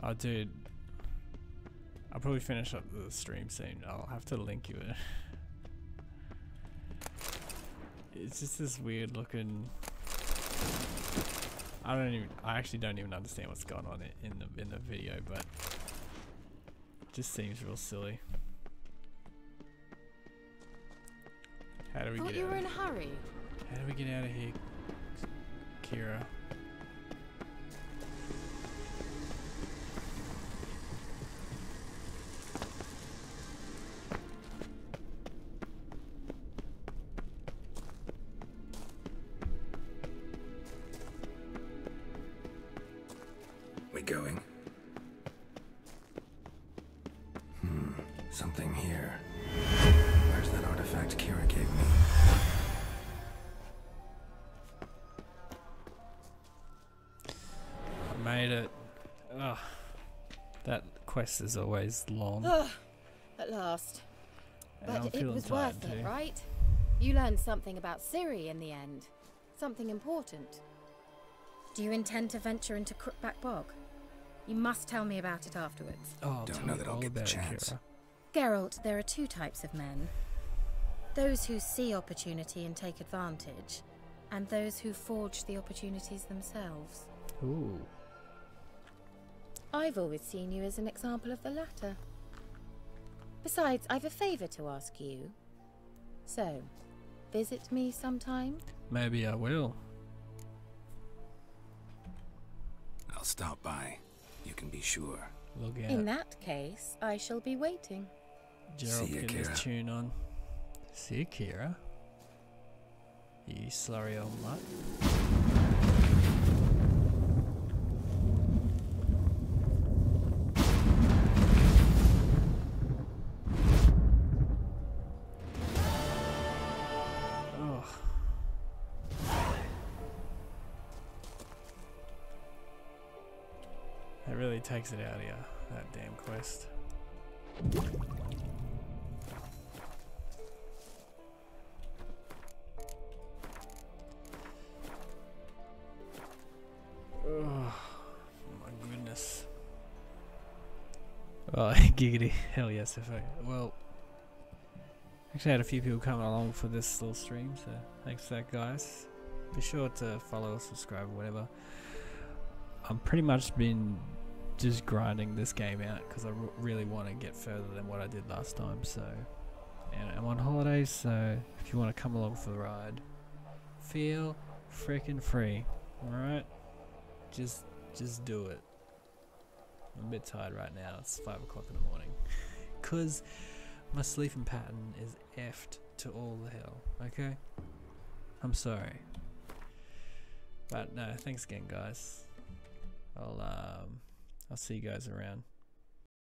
Oh, dude. I'll probably finish up the stream soon. I'll have to link you it. It's just this weird looking. I actually don't even understand what's going on in the video, but it just seems real silly. How do we Thought get you out? were in a hurry. How do we get out of here, Kira? Going? Something here. Where's that artifact Kira gave me? I made it. Ugh. That quest is always long. Ugh, at last. And I'm But it feeling was tired worth it, too. right? You learned something about Ciri in the end. Something important. Do you intend to venture into Crookback Bog? You must tell me about it afterwards. Oh, don't know that I'll get the chance. Geralt, there are two types of men. Those who see opportunity and take advantage, and those who forge the opportunities themselves. Ooh. I've always seen you as an example of the latter. Besides, I've a favour to ask you. So, visit me sometime? Maybe I will. I'll stop by. You can be sure. Look out. In that case, I shall be waiting. Gerald, See ya, get his Kira. tune on. See you, Kira. You slurry old mutt. Oh. That really takes it out of you, that damn quest. Oh my goodness. Oh, giggity. Hell yes, if I. Well, actually, I had a few people coming along for this little stream, so thanks for that, guys. Be sure to follow, subscribe, or whatever. I'm pretty much been just grinding this game out because I really want to get further than what I did last time. So, and I'm on holidays, so if you want to come along for the ride, feel freaking free. All right, just do it. I'm a bit tired right now. It's 5 o'clock in the morning because my sleeping pattern is effed to all the hell. Okay, I'm sorry, but no, thanks again, guys. I'll see you guys around.